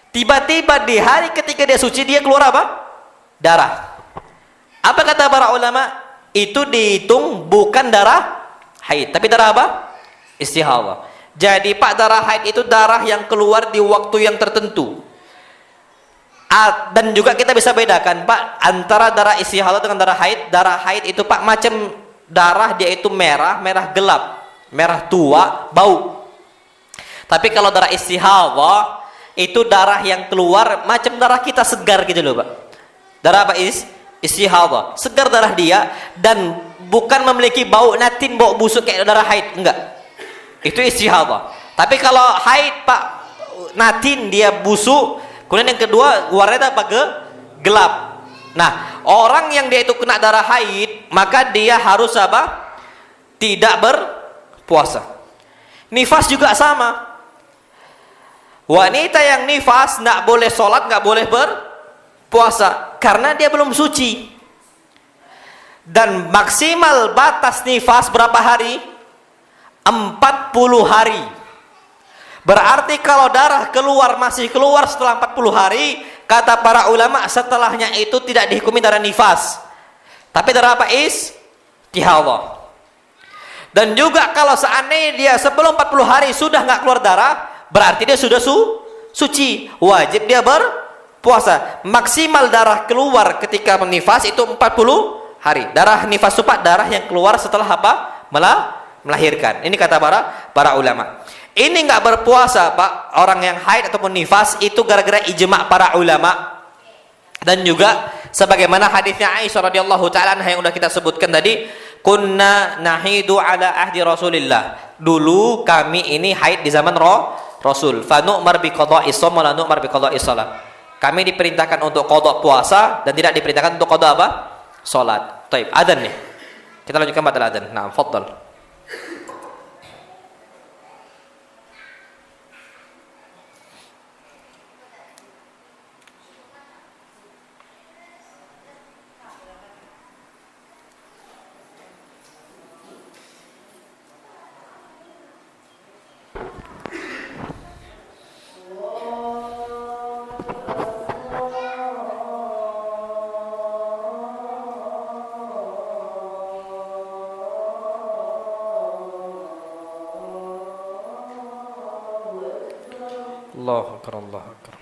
Tiba-tiba di hari ketika dia suci, dia keluar apa? Darah. Apa kata para ulama? Itu dihitung bukan darah haid, tapi darah apa? Istihadah. Jadi, Pak, darah haid itu darah yang keluar di waktu yang tertentu. Dan juga kita bisa bedakan, Pak, antara darah istihadah dengan darah haid. Darah haid itu, Pak, macam darah dia itu merah gelap, merah tua, bau. Tapi kalau darah istihadah itu darah yang keluar macam darah kita, segar gitu loh, Pak. Darah apa? Istihadah. Segar darah dia dan bukan memiliki bau natin, bau busuk kayak darah haid, enggak. Itu istihadah. Tapi kalau haid, Pak, natin, dia busuk. Kemudian yang kedua, warnanya apa? Gelap. Nah, orang yang dia itu kena darah haid, maka dia harus apa? Tidak berpuasa. Nifas juga sama. Wanita yang nifas nggak boleh sholat, nggak boleh berpuasa karena dia belum suci. Dan maksimal batas nifas berapa hari? 40 hari. Berarti kalau darah keluar masih keluar setelah 40 hari, kata para ulama setelahnya itu tidak dihukumi darah nifas, tapi darah apa? Istihadah. Dan juga kalau seandainya dia sebelum 40 hari sudah nggak keluar darah, berarti dia sudah suci, wajib dia berpuasa. Maksimal darah keluar ketika nifas itu 40 hari. Darah nifas itu Pak, darah yang keluar setelah apa? Melahirkan. Ini kata para ulama. Ini nggak berpuasa Pak, orang yang haid ataupun nifas itu gara-gara ijma' para ulama. Dan juga sebagaimana hadisnya Aisyah radhiyallahu taala yang udah kita sebutkan tadi, kunna nahidu ala ahdi Rasulillah. Dulu kami ini haid di zaman Rasul. Fa nu'mar bi qada'is shaum wa la nu'mar bi qada'is shalah. Kami diperintahkan untuk qada puasa dan tidak diperintahkan untuk qada apa? Salat. Baik, adzan nih. Kita lanjutkan pada adzan. Nah, fadhal. Allahu akbar, Allahu akbar.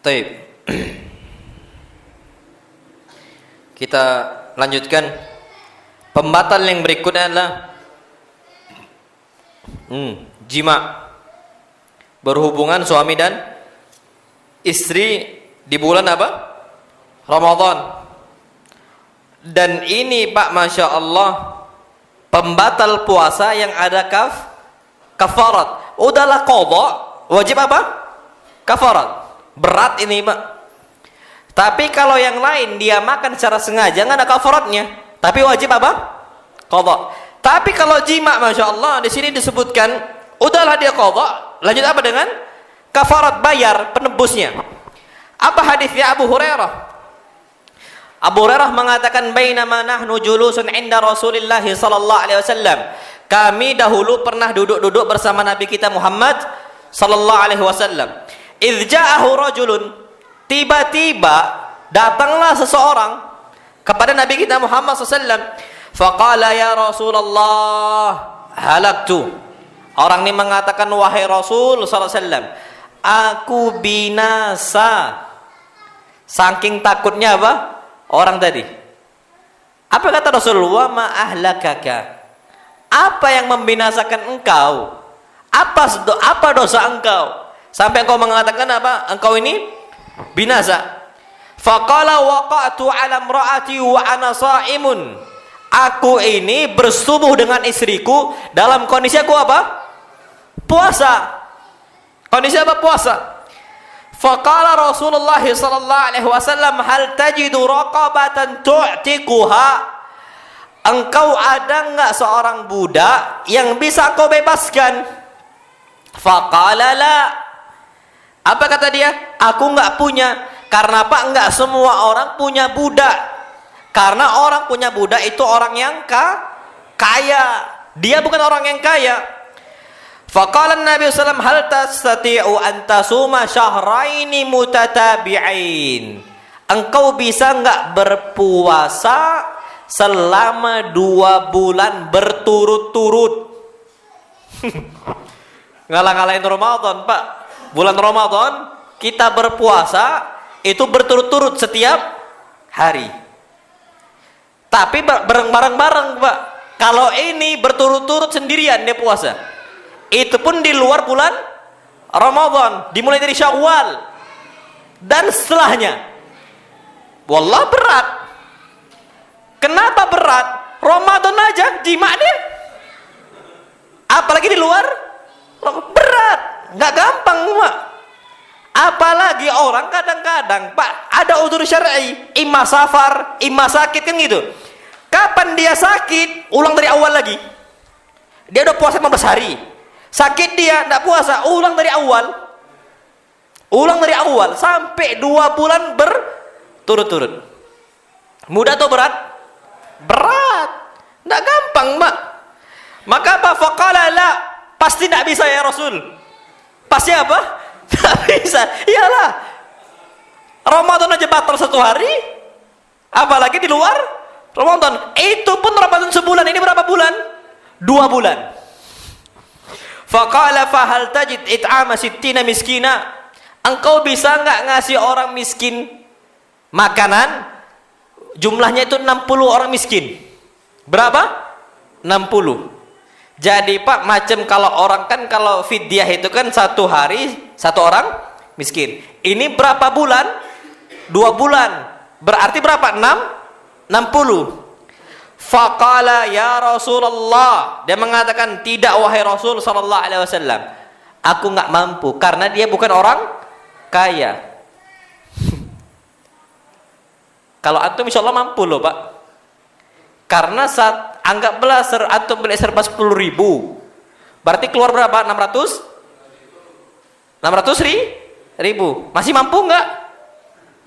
Taib. Kita lanjutkan. Pembatal yang berikutnya adalah jima, berhubungan suami dan istri di bulan apa? Ramadan. Dan ini Pak, Masya Allah, pembatal puasa yang ada kafarat. Udahlah qadha, wajib apa? Kafarat. Berat ini Pak. Tapi kalau yang lain dia makan secara sengaja nggak ada kafaratnya, tapi wajib apa? Qadha. Tapi kalau jima, Masya Allah, di sini disebutkan udahlah dia qadha, lanjut apa dengan kafarat, bayar penebusnya. Apa hadisnya Abu Hurairah? Abu Hurairah mengatakan, bainama nahnu julusun inda Rasulillah sallallahu alaihi wasallam. Kami dahulu pernah duduk-duduk bersama Nabi kita Muhammad sallallahu alaihi wasallam. Idz ja'ahu rajulun, tiba-tiba datanglah seseorang kepada Nabi kita Muhammad sallallahu alaihi wasallam. Faqala ya Rasulullah, halaktu. Orang ini mengatakan, wahai Rasul sallallahu alaihi wasallam, aku binasa. Saking takutnya apa? Orang tadi. Apa kata Rasulullah? Ma ahlakaka. Apa yang membinasakan engkau? Apa dosa engkau sampai engkau mengatakan apa? Engkau ini binasa. Faqala waqa'tu 'ala imra'ati wa ana sha'imun. Aku ini bersetubuh dengan istriku dalam kondisi aku apa? Puasa. Kondisi apa? Puasa. Faqala Rasulullah sallallahu alaihi wasallam, hal tajidu raqabatan tu'tiquha? Engkau ada enggak seorang budak yang bisa kau bebaskan? Faqala la. Apa kata dia? Aku enggak punya. Karena apa? Enggak semua orang punya budak. Karena orang punya budak itu orang yang kaya. Dia bukan orang yang kaya. Faqala Nabi sallallahu alaihi wasallam, hal tastati'u an tasuma syahraini mutatabi'ain? Engkau bisa enggak berpuasa selama 2 bulan berturut-turut? Ngalah-ngalahin Ramadan, Pak. Bulan Ramadan kita berpuasa itu berturut-turut setiap hari. Tapi bareng-bareng, Pak. Kalau ini berturut-turut sendirian dia puasa. Itu pun di luar bulan Ramadan, dimulai dari Syawal dan setelahnya. Wallah berat. Kenapa berat? Ramadan aja jima dia. Apalagi di luar, berat. Nggak gampang, Pak. Apalagi orang kadang-kadang, Pak, ada udzur syar'i, imma safar, imma sakit, kan gitu. Kapan dia sakit, ulang dari awal lagi. Dia udah puasa 15 hari. Sakit dia, tidak puasa, ulang dari awal. Ulang dari awal sampai 2 bulan berturut-turut. Mudah atau berat? Berat. Tidak gampang, Mbak. Maka apa? Faqala la. Pasti tidak bisa ya Rasul. Pasti apa? Tidak bisa. Iyalah. Ramadan aja batal 1 hari. Apalagi di luar Ramadan. Itu pun Ramadan sebulan. Ini berapa bulan? 2 bulan. Faqala fahal tajid it'ama sittina miskina? Engkau bisa enggak ngasih orang miskin makanan? Jumlahnya itu 60 orang miskin. Berapa? 60. Jadi Pak, macam kalau orang kan, kalau fidyah itu kan 1 hari 1 orang miskin. Ini berapa bulan? 2 bulan. Berarti berapa? 60. Faqala ya Rasulullah, dia mengatakan, tidak wahai Rasul sallallahu alaihi wasallam, aku enggak mampu karena dia bukan orang kaya. Kalau antum insyaallah mampu loh, Pak. Karena saat anggaplah antum beli serba 10.000, berarti keluar berapa? 600 ribu. Masih mampu enggak?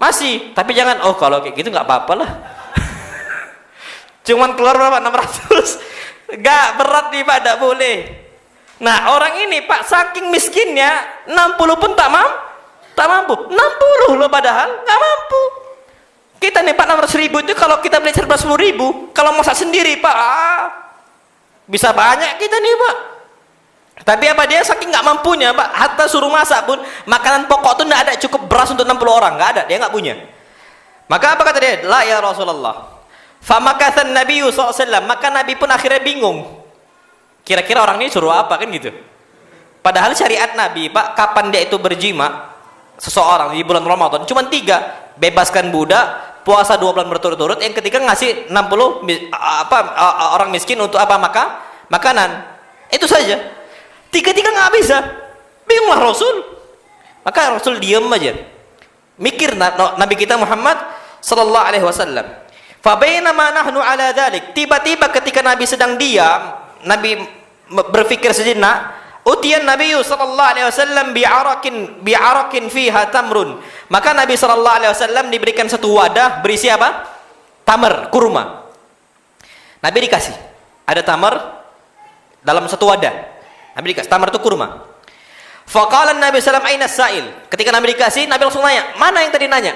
Masih. Tapi jangan, oh kalau kayak gitu enggak apa-apa lah. Cuman keluar berapa? 600. Gak berat nih Pak, tidak boleh. Nah orang ini Pak, saking miskinnya 60 pun tak mampu. 60 loh padahal gak mampu. Kita nih Pak, 600 ribu itu kalau kita beli serba 10 ribu, kalau masak sendiri Pak, bisa banyak kita nih Pak. Tapi apa, dia saking gak mampunya Pak, hatta suruh masak pun makanan pokok tuh tidak ada cukup beras untuk 60 orang, gak ada, dia gak punya. Maka apa kata dia? La ya Rasulullah. Famakathan Nabi SAW, maka Nabi pun akhirnya bingung. Kira-kira orang ini suruh apa, kan gitu. Padahal syariat Nabi Pak, kapan dia itu berjima seseorang di bulan Ramadan cuma 3: bebaskan budak, puasa 2 bulan berturut-turut, yang ketiga ngasih 60 orang miskin untuk apa? Makanan. Itu saja. Tiga-tiga nggak bisa. Bingunglah Rasul. Maka Rasul diam aja. Mikir Nabi kita Muhammad sallallahu alaihi wasallam. Fa bainama nahnu ala dzalik, tiba-tiba ketika Nabi sedang diam, Nabi berpikir sejenak, utiyan Nabi sallallahu alaihi wasallam bi'arakin fiha tamrun. Maka Nabi sallallahu alaihi wasallam diberikan satu wadah berisi apa? Tamar, kurma. Nabi dikasih ada tamar dalam satu wadah. Nabi dikasih tamar itu kurma. Faqala Nabi sallallahu alaihi wasallam, "Aina sa'il?" Ketika Nabi dikasih, Nabi langsung nanya, "Mana yang tadi nanya?"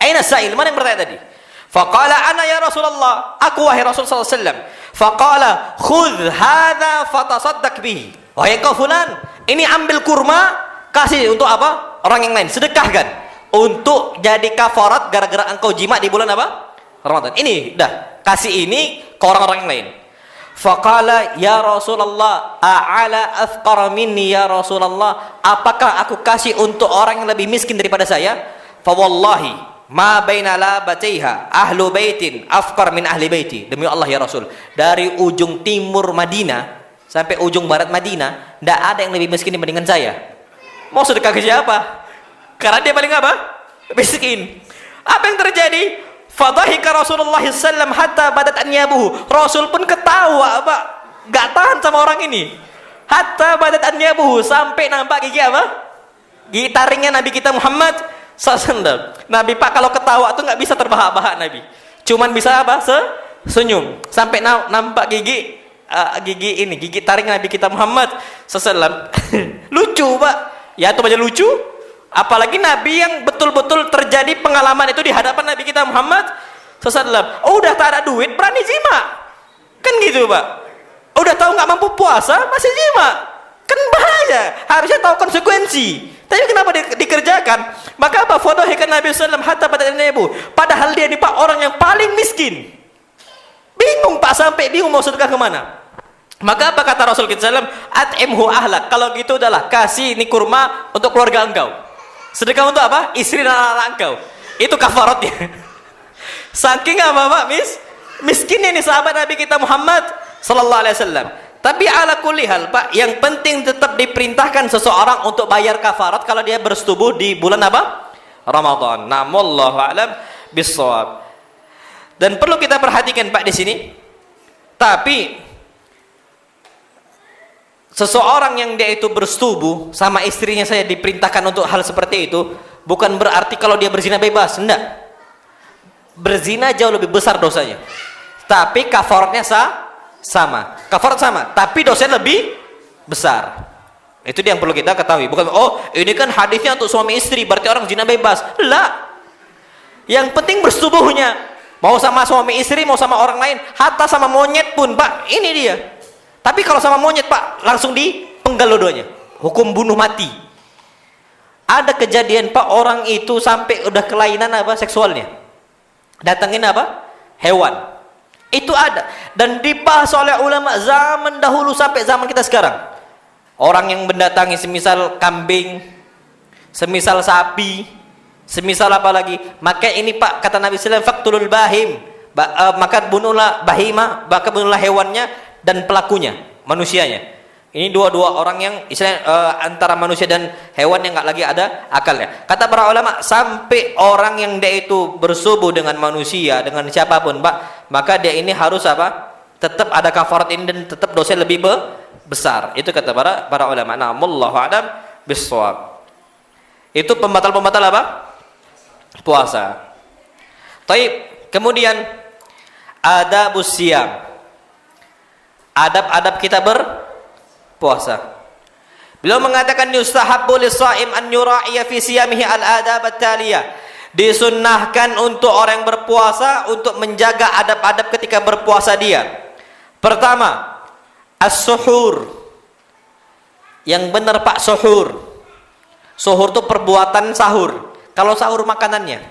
"Aina sa'il?" Mana yang bertanya tadi? Faqala, "Ana ya Rasulullah." Aku wahai Rasul sallallahu alaihi wasallam. Faqala, "Khudh hadza fatasaddaq bihi." Wahai kau fulan, ini ambil kurma, kasih untuk apa? Orang yang lain, sedekahkan untuk jadi kafarat gara-gara engkau jima di bulan apa? Ramadan. Ini dah, kasih ini ke orang-orang yang lain. Faqala, "Ya Rasulullah, a'ala afqara minni ya Rasulullah." Apakah aku kasih untuk orang yang lebih miskin daripada saya? Fa wallahi ma baina labataiha ahlu baitin afqar min ahli baiti. Demi Allah ya Rasul, dari ujung timur Madinah sampai ujung barat Madinah, tidak ada yang lebih miskin dibandingkan saya. Mau sedekah ke siapa? Karena dia paling apa? Miskin. Apa yang terjadi? Fadhahika Rasulullah sallallahu hatta badat anyabuhu. Rasul pun ketawa, Pak. Enggak tahan sama orang ini. Hatta badat anyabuhu, sampai nampak gigi apa? Gigi taringnya Nabi kita Muhammad sallallahu. Nabi Pak kalau ketawa tuh nggak bisa terbahak-bahak Nabi. Cuman bisa apa? Senyum. Sampai nampak gigi gigi taring Nabi kita Muhammad sallallahu. Lucu, Pak. Ya itu aja lucu. Apalagi Nabi yang betul-betul terjadi pengalaman itu di hadapan Nabi kita Muhammad sallallahu. Oh, udah tak ada duit, berani jima. Kan gitu, Pak. Udah tahu nggak mampu puasa, masih jima. Kan bahaya. Harusnya tahu konsekuensi. Tapi kenapa dikerjakan? Maka apa? Fadhahikan Nabi sallallahu hatta pada ibu. Padahal dia ini Pak orang yang paling miskin. Bingung Pak, sampai bingung mau sedekah kemana. Maka apa kata Rasul kita sallallahu, "At'imhu ahlak." Kalau gitu udahlah, kasih ini kurma untuk keluarga engkau. Sedekah untuk apa? Istri dan anak engkau. Itu kafaratnya. Saking apa Pak? Miskinnya ini sahabat Nabi kita Muhammad sallallahu alaihi wasallam. Tapi ala kulli hal Pak, yang penting tetap diperintahkan seseorang untuk bayar kafarat kalau dia bersetubuh di bulan apa? Ramadan. Wallahu a'lam bissawab. Dan perlu kita perhatikan Pak di sini. Tapi seseorang yang dia itu bersetubuh sama istrinya saya diperintahkan untuk hal seperti itu, bukan berarti kalau dia berzina bebas, enggak. Berzina jauh lebih besar dosanya. Tapi kafaratnya sama. Kafarat sama, tapi dosanya lebih besar. Itu dia yang perlu kita ketahui. Bukan, oh ini kan hadisnya untuk suami istri, berarti orang zina bebas. Lah. Yang penting bersetubuhnya. Mau sama suami istri, mau sama orang lain, hatta sama monyet pun, Pak. Ini dia. Tapi kalau sama monyet, Pak, langsung dipenggal dua-duanya. Hukum bunuh mati. Ada kejadian, Pak, orang itu sampai udah kelainan apa seksualnya. Datangin apa? Hewan. Itu ada. Dan dibahas oleh ulama zaman dahulu sampai zaman kita sekarang. Orang yang mendatangi semisal kambing, semisal sapi, semisal apa lagi, maka ini Pak, kata Nabi sallallahu alaihi wasallam, faqtulul bahim, maka bunuhlah bahimah, maka bunuhlah hewannya dan pelakunya, manusianya. Ini dua-dua orang yang antara manusia dan hewan yang nggak lagi ada akalnya. Kata para ulama, sampai orang yang dia itu bersubuh dengan manusia, dengan siapapun, Pak, maka dia ini harus apa? Tetap ada kafarat ini dan tetap dosa lebih besar. Itu kata para ulama. Nah, wallahu a'lam bissawab. Itu pembatal-pembatal apa? Puasa. Taib. Kemudian adabus siyam. Adab-adab kita berpuasa. Beliau mengatakan yustahabbu lis-shaim an yura'iya fi siyamihi al-adab at-taliyah. Disunnahkan untuk orang yang berpuasa untuk menjaga adab-adab ketika berpuasa dia. Pertama, as-suhur. Yang benar Pak, suhur. Suhur itu perbuatan sahur. Kalau sahur makanannya.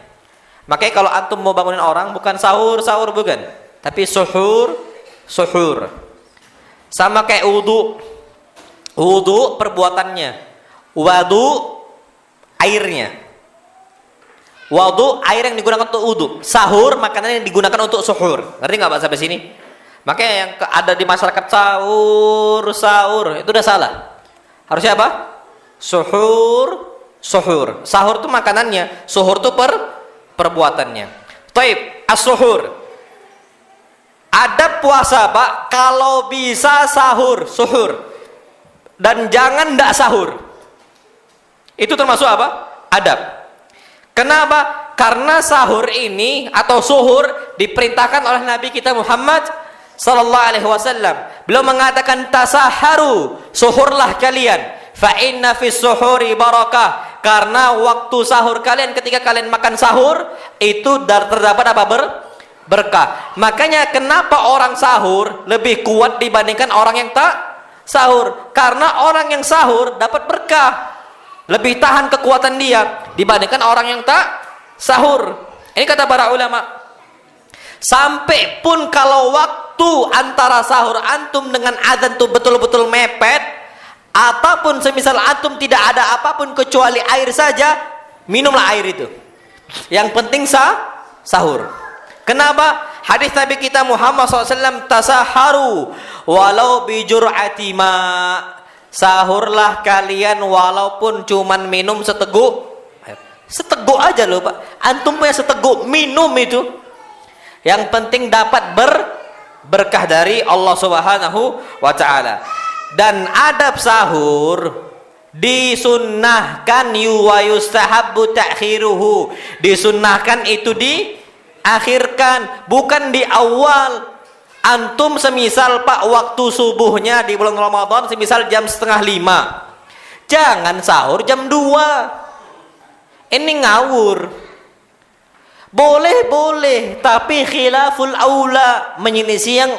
Makanya kalau antum mau bangunin orang bukan sahur bukan, tapi suhur. Sama kayak wudu perbuatannya, wadu airnya. Wudu air yang digunakan untuk wudu. Sahur makanan yang digunakan untuk suhur. Ngerti nggak Pak sampai sini? Makanya yang ada di masyarakat sahur itu udah salah. Harusnya apa? Suhur. Sahur itu makanannya, suhur itu perbuatannya. Taib, as-suhur. Ada puasa Pak, kalau bisa suhur. Dan jangan ndak sahur. Itu termasuk apa? Adab. Kenapa? Karena sahur ini atau suhur diperintahkan oleh Nabi kita Muhammad sallallahu alaihi wasallam. Beliau mengatakan tasaharu, suhurlah kalian. Fa inna fis suhuri barakah. Karena waktu sahur kalian ketika kalian makan sahur itu terdapat apa? Berkah. Makanya kenapa orang sahur lebih kuat dibandingkan orang yang tak sahur? Karena orang yang sahur dapat berkah. Lebih tahan kekuatan dia dibandingkan orang yang tak sahur. Ini kata para ulama. Sampai pun kalau waktu antara sahur antum dengan azan itu betul-betul mepet, ataupun semisal antum tidak ada apapun kecuali air saja, minumlah air itu. Yang penting sahur. Kenapa? Hadis Nabi kita Muhammad SAW, tasaharu walau bijur'ati ma. Sahurlah kalian walaupun cuman minum seteguk aja loh Pak. Antum punya seteguk, minum itu. Yang penting dapat berkah dari Allah Subhanahu wa taala. Dan adab sahur disunnahkan wa yustahabbu ta'khiruhu. Disunnahkan itu diakhirkan, bukan di awal. Antum semisal Pak waktu subuhnya di bulan Ramadan semisal jam 4:30, jangan sahur jam 2. Ini ngawur. Boleh tapi khilaful aula, menyelisih yang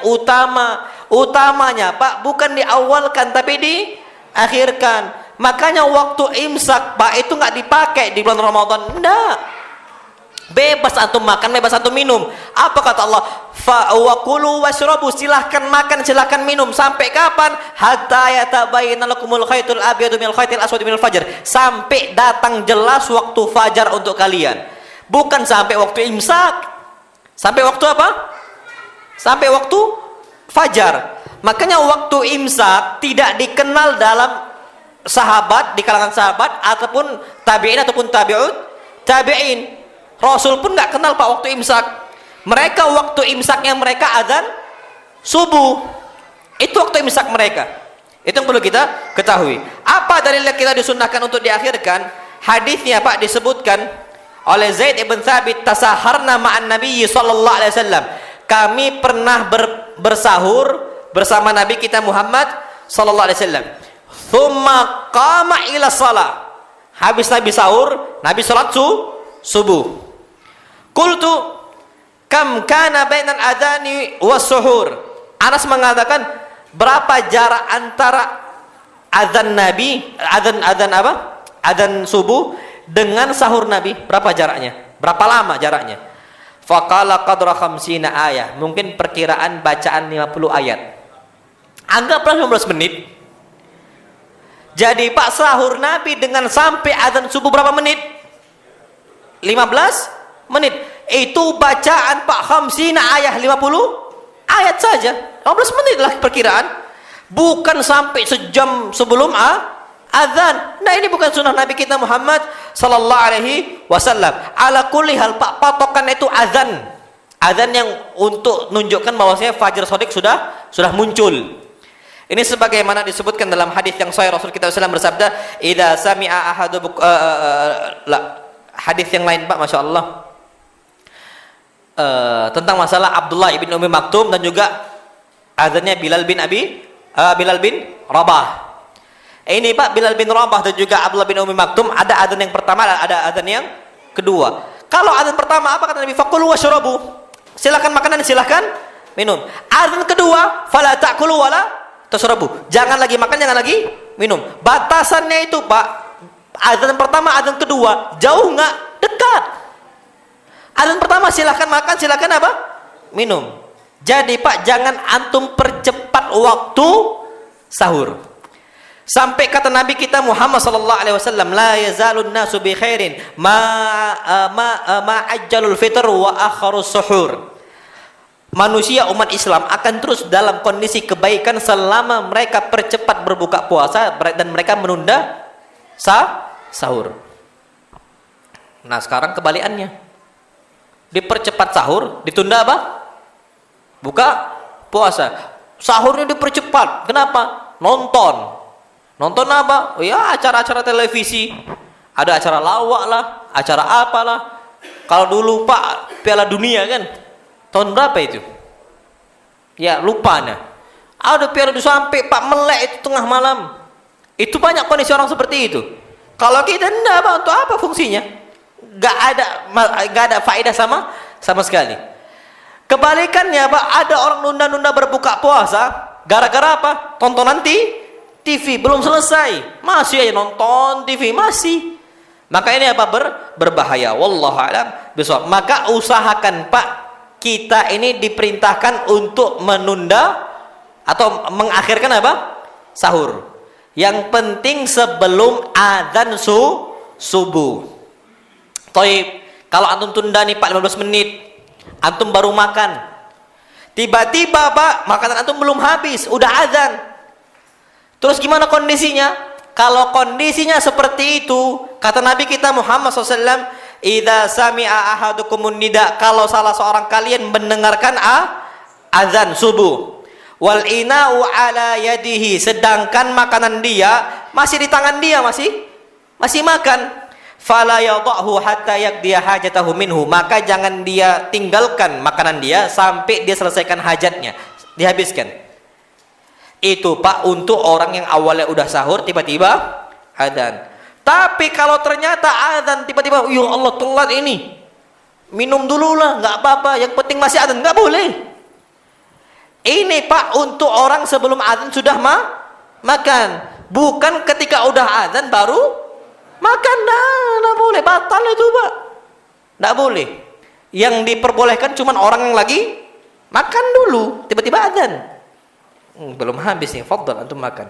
utamanya Pak bukan diawalkan tapi diakhirkan. Makanya waktu imsak Pak itu nggak dipakai di bulan Ramadan. Enggak. Bebas antum makan, bebas antum minum. Apa kata Allah? Fa wa kulu washrabu, silahkan makan, silahkan minum. Sampai kapan? Hatta yatabayyana lakumul khaytul abyadu minal khaytil aswadi minal fajr. Sampai datang jelas waktu fajar untuk kalian. Bukan sampai waktu imsak. Sampai waktu apa? Sampai waktu fajar. Makanya waktu imsak tidak dikenal dalam sahabat, di kalangan sahabat ataupun tabi'in ataupun tabi'in. Rasul pun nggak kenal Pak waktu imsak. Mereka waktu imsaknya mereka azan subuh. Itu waktu imsak mereka. Itu yang perlu kita ketahui. Apa dalilnya kita disunnahkan untuk diakhirkan? Hadisnya Pak disebutkan oleh Zaid ibn Thabit, tasaharna ma'an Nabi sallallahu alaihi wasallam. Kami pernah bersahur bersama Nabi kita Muhammad sallallahu alaihi wasallam. Tsumma qama ila shalah. Habis Nabi sahur, Nabi salat subuh. Qultu kam kana bainal adani was suhur. Anas mengatakan berapa jarak antara azan Nabi, azan subuh dengan sahur Nabi? Berapa jaraknya? Berapa lama jaraknya? Faqala qadra 50 ayat. Mungkin perkiraan bacaan 50 ayat. Anggaplah 15 menit. Jadi Pak sahur Nabi dengan sampai azan subuh berapa menit? 15 menit. Itu bacaan Pak 50 ayat, 50 ayat saja. 15 menit lah perkiraan. Bukan sampai sejam sebelum azan. Nah ini bukan sunnah Nabi kita Muhammad sallallahu alaihi wasallam. Ala kulli hal Pak, patokan itu azan. Azan yang untuk menunjukkan bahwasanya fajar shadiq sudah muncul. Ini sebagaimana disebutkan dalam hadis yang sahih Rasul kita sallallahu bersabda, "Idza sami'a ahadu hadis yang lain Pak, Masya Allah, tentang masalah Abdullah ibn Umi Maktum dan juga azannya Bilal bin Rabah. Ini Pak, Bilal bin Rabah dan juga Abdullah bin Umi Maktum, ada azan yang pertama, ada azan yang kedua. Kalau azan pertama apa kata Nabi? Fakulu washrabu, silakan makanan, silakan minum. Azan kedua, fala ta'kulu wala tasrabu, jangan lagi makan, jangan lagi minum. Batasannya itu Pak, azan pertama, azan kedua, jauh nggak? Dekat. Azan pertama silahkan makan, silahkan apa? Minum. Jadi Pak, jangan antum percepat waktu sahur. Sampai kata Nabi kita Muhammad sallallahu alaihi wasallam, la yazalun nasu bi khairin ma ajjalul fitr wa akharus suhur. Manusia umat Islam akan terus dalam kondisi kebaikan selama mereka percepat berbuka puasa dan mereka menunda sahur. Nah, sekarang kebalikannya. Dipercepat sahur, ditunda apa? Buka puasa. Sahurnya dipercepat. Kenapa? Nonton apa? Oh ya, acara-acara televisi. Ada acara lawak lah, acara apalah. Kalau dulu Pak Piala Dunia kan, tahun berapa itu? Ya, lupa nah. Ada Piala Dunia sampai Pak melek itu tengah malam. Itu banyak kondisi orang seperti itu. Kalau kita enggak, Pak, untuk apa fungsinya? Gak ada faedah sama sekali. Kebalikannya, Pak, ada orang nunda-nunda berbuka puasa gara-gara apa? Tontonan TV belum selesai, masih aja nonton TV masih. Maka ini apa? Berbahaya. Wallahu a'lam bishawab. Maka usahakan, Pak, kita ini diperintahkan untuk menunda atau mengakhirkan apa? Sahur. Yang penting sebelum adzan subuh. Toib, kalau antum tunda nih Pak 15 menit, antum baru makan. Tiba-tiba Pak, makanan antum belum habis, udah azan. Terus gimana kondisinya? Kalau kondisinya seperti itu, kata Nabi kita Muhammad SAW, idza sami'a ahadukumun nida, kalau salah seorang kalian mendengarkan azan subuh, wal ina'u ala yadihi, sedangkan makanan dia masih di tangan dia, masih makan, fala yadhahu hatta yaqdiya hajatahu minhu, maka jangan dia tinggalkan makanan dia sampai dia selesaikan hajatnya, dihabiskan. Itu Pak untuk orang yang awalnya udah sahur tiba-tiba adzan. Tapi kalau ternyata adzan tiba-tiba, ya Allah telat ini, minum dulu lah, nggak apa-apa, yang penting masih adzan, nggak boleh. Ini Pak untuk orang sebelum adzan sudah makan, bukan ketika udah adzan baru makan. Nggak boleh, batal itu Pak, nggak boleh. Yang diperbolehkan cuman orang yang lagi makan dulu tiba-tiba adzan, belum habis nih, fadhal antum makan,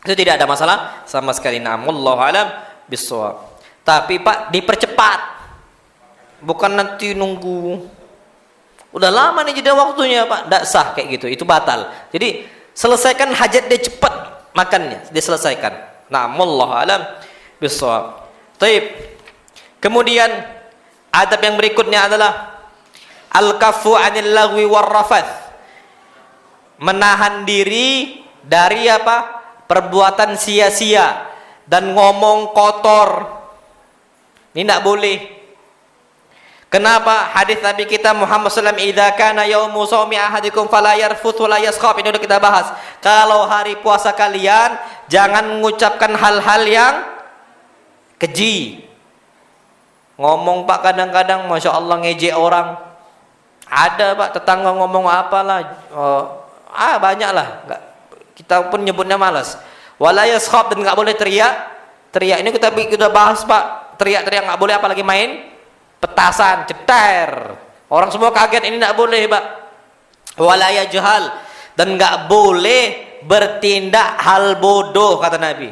itu tidak ada masalah sama sekali. Wallahu alam bissawab. Tapi Pak dipercepat, bukan nanti nunggu udah lama nih jeda waktunya Pak, tidak sah kayak gitu, itu batal. Jadi selesaikan hajat dia cepat makannya, diselesaikan. Wallahu alam bissawab. Taib. Kemudian adab yang berikutnya adalah al-kaffu 'anil lagwi warrafath, menahan diri dari apa? Perbuatan sia-sia dan ngomong kotor. Ini tidak boleh. Kenapa? Hadis Nabi kita Muhammad SAW, idza kana yaumu shaumi ahadikum fala yarfuth wala yaskhab. Ini sudah kita bahas. Kalau hari puasa kalian jangan mengucapkan hal-hal yang keji. Ngomong Pak kadang-kadang Masya Allah ngejek orang. Ada Pak tetangga ngomong apalah, banyak lah, kita pun nyebutnya malas. Wala yaskhab, dan nggak boleh teriak. Ini kita bahas Pak, teriak-teriak nggak boleh, apalagi main petasan, ceter. Orang semua kaget, ini nggak boleh Pak. Wala yajhal, dan nggak boleh bertindak hal bodoh, kata Nabi.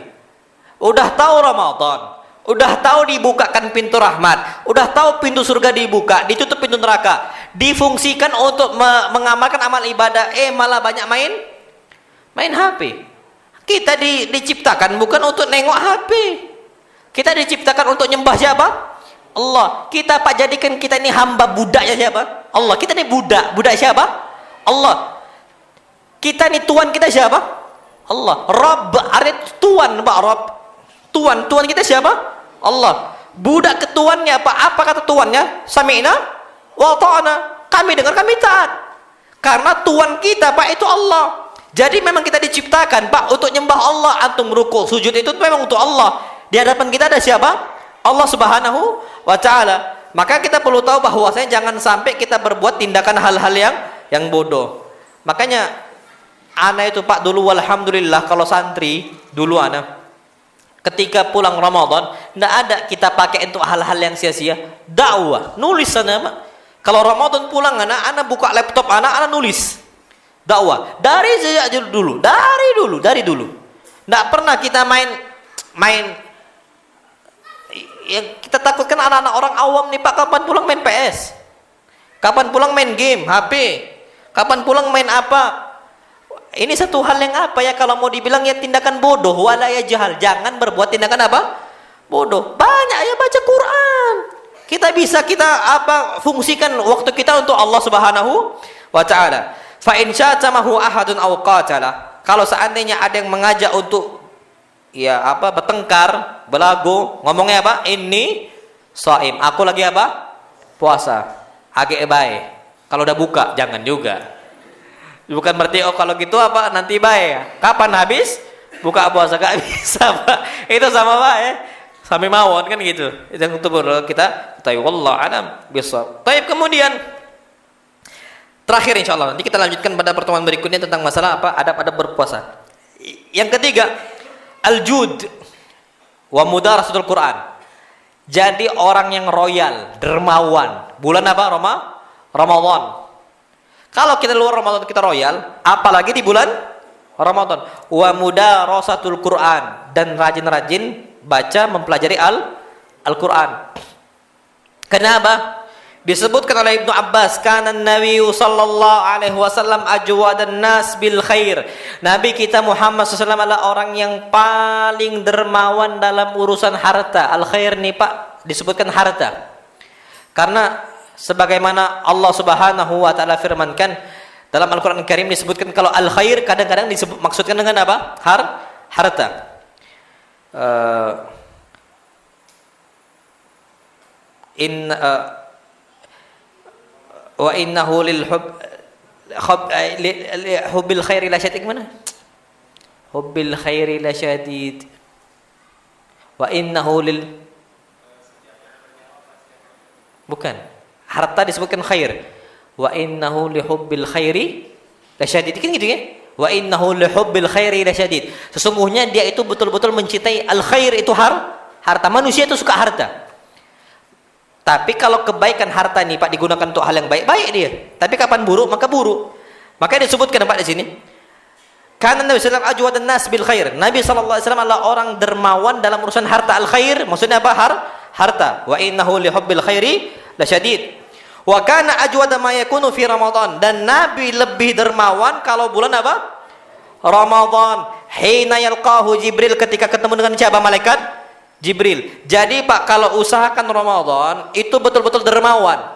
Udah tahu Ramadan, udah tahu dibukakan pintu rahmat, udah tahu pintu surga dibuka, ditutup pintu neraka, difungsikan untuk mengamalkan amal ibadah, malah banyak main HP. Kita diciptakan bukan untuk nengok HP. Kita diciptakan untuk nyembah siapa? Allah. Kita Pak jadikan kita ini hamba, budaknya siapa? Allah. Kita ini budak siapa? Allah. Kita ini tuan kita siapa? Allah. Rabb, artinya tuan Pak, Rabb. Tuan kita siapa? Allah. Budak ketuannya Pak, apa kata tuannya? Sami'na wa ta'ana. Kami dengar, kami taat. Karena tuan kita Pak itu Allah. Jadi memang kita diciptakan Pak untuk nyembah Allah. Antum rukuk, sujud itu memang untuk Allah. Di hadapan kita ada siapa? Allah Subhanahu wa ta'ala. Maka kita perlu tahu bahwasanya jangan sampai kita berbuat tindakan hal-hal yang bodoh. Makanya ana itu Pak dulu, alhamdulillah, kalau santri dulu ana ketika pulang Ramadan, tidak ada kita pakai untuk hal-hal yang sia-sia. Dakwah, nulis sana Pak. Kalau Ramadan pulang ana buka laptop ana nulis dakwah dari sejak dulu, dari dulu. Tidak pernah kita main. Yang kita takutkan anak-anak orang awam nih Pak, kapan pulang main PS? Kapan pulang main game, HP? Kapan pulang main apa? Ini satu hal yang apa ya, kalau mau dibilang ya tindakan bodoh, wala ya jahal. Jangan berbuat tindakan apa? Bodoh. Banyak ya baca Quran. Kita fungsikan waktu kita untuk Allah Subhanahu wa taala. Fa in syatamahu ahadun aw qatala. Kalau seandainya ada yang mengajak untuk bertengkar, belagu, ngomongnya apa? Ini shaim. Aku lagi apa? Puasa. Agak baik. Kalau udah buka jangan juga. Bukan berarti kalau gitu nanti baik. Kapan habis? Buka puasa gak bisa, Pak. Itu sama Pak ya. Sampai mawon kan gitu. Itu yang untuk kita tahu wallahu alam bisawab. Baik, kemudian terakhir insyaallah nanti kita lanjutkan pada pertemuan berikutnya tentang masalah adab-adab berpuasa. Yang ketiga, al-jud wa mudarasatul Quran. Jadi orang yang royal, dermawan. Bulan apa? Ramadan. Kalau kita luar Ramadan kita royal, apalagi di bulan Ramadan. Wa mudarasatul Quran, dan rajin-rajin baca mempelajari Al-Quran. Kenapa? Disebutkan oleh Ibnu Abbas, kana Nabi sallallahu alaihi wasallam ajwadan nas bil khair. Nabi kita Muhammad SAW adalah orang yang paling dermawan dalam urusan harta. Al khair nih Pak disebutkan harta. Karena sebagaimana Allah Subhanahu wa taala firmankan dalam Al-Qur'an Karim, disebutkan kalau al khair kadang-kadang maksudkan dengan apa? Harta. Wa innahu lil hubbil khairi la syadid. Mana? Hubbil khairi la syadid. Wa innahu lil bukan. Harta disebutkan khair. Wa innahu li hubbil khairi lasyadid. Kan gitu ya? Wa innahu li hubbil khairi lasyadid. Sesungguhnya dia itu betul-betul mencintai al-khair, itu harta. Manusia itu suka harta. Tapi kalau kebaikan harta nih Pak digunakan untuk hal yang baik dia. Tapi kapan buruk, maka buruk. Makanya disebutkan Pak di sini. Karena Nabi sallallahu alaihi wasallam ajwadan nas bil khair. Nabi sallallahu alaihi wasallam adalah orang dermawan dalam urusan harta. Al-khair maksudnya apa? Harta. Wa innahu li hubbil khairi lasyadid. Wa kana ajwada ma yakunu fi Ramadan, dan Nabi lebih dermawan kalau bulan apa? Ramadan. Hina yalqahu Jibril, ketika ketemu dengan siapa? Malaikat Jibril. Jadi Pak, kalau usahakan Ramadan itu betul-betul dermawan.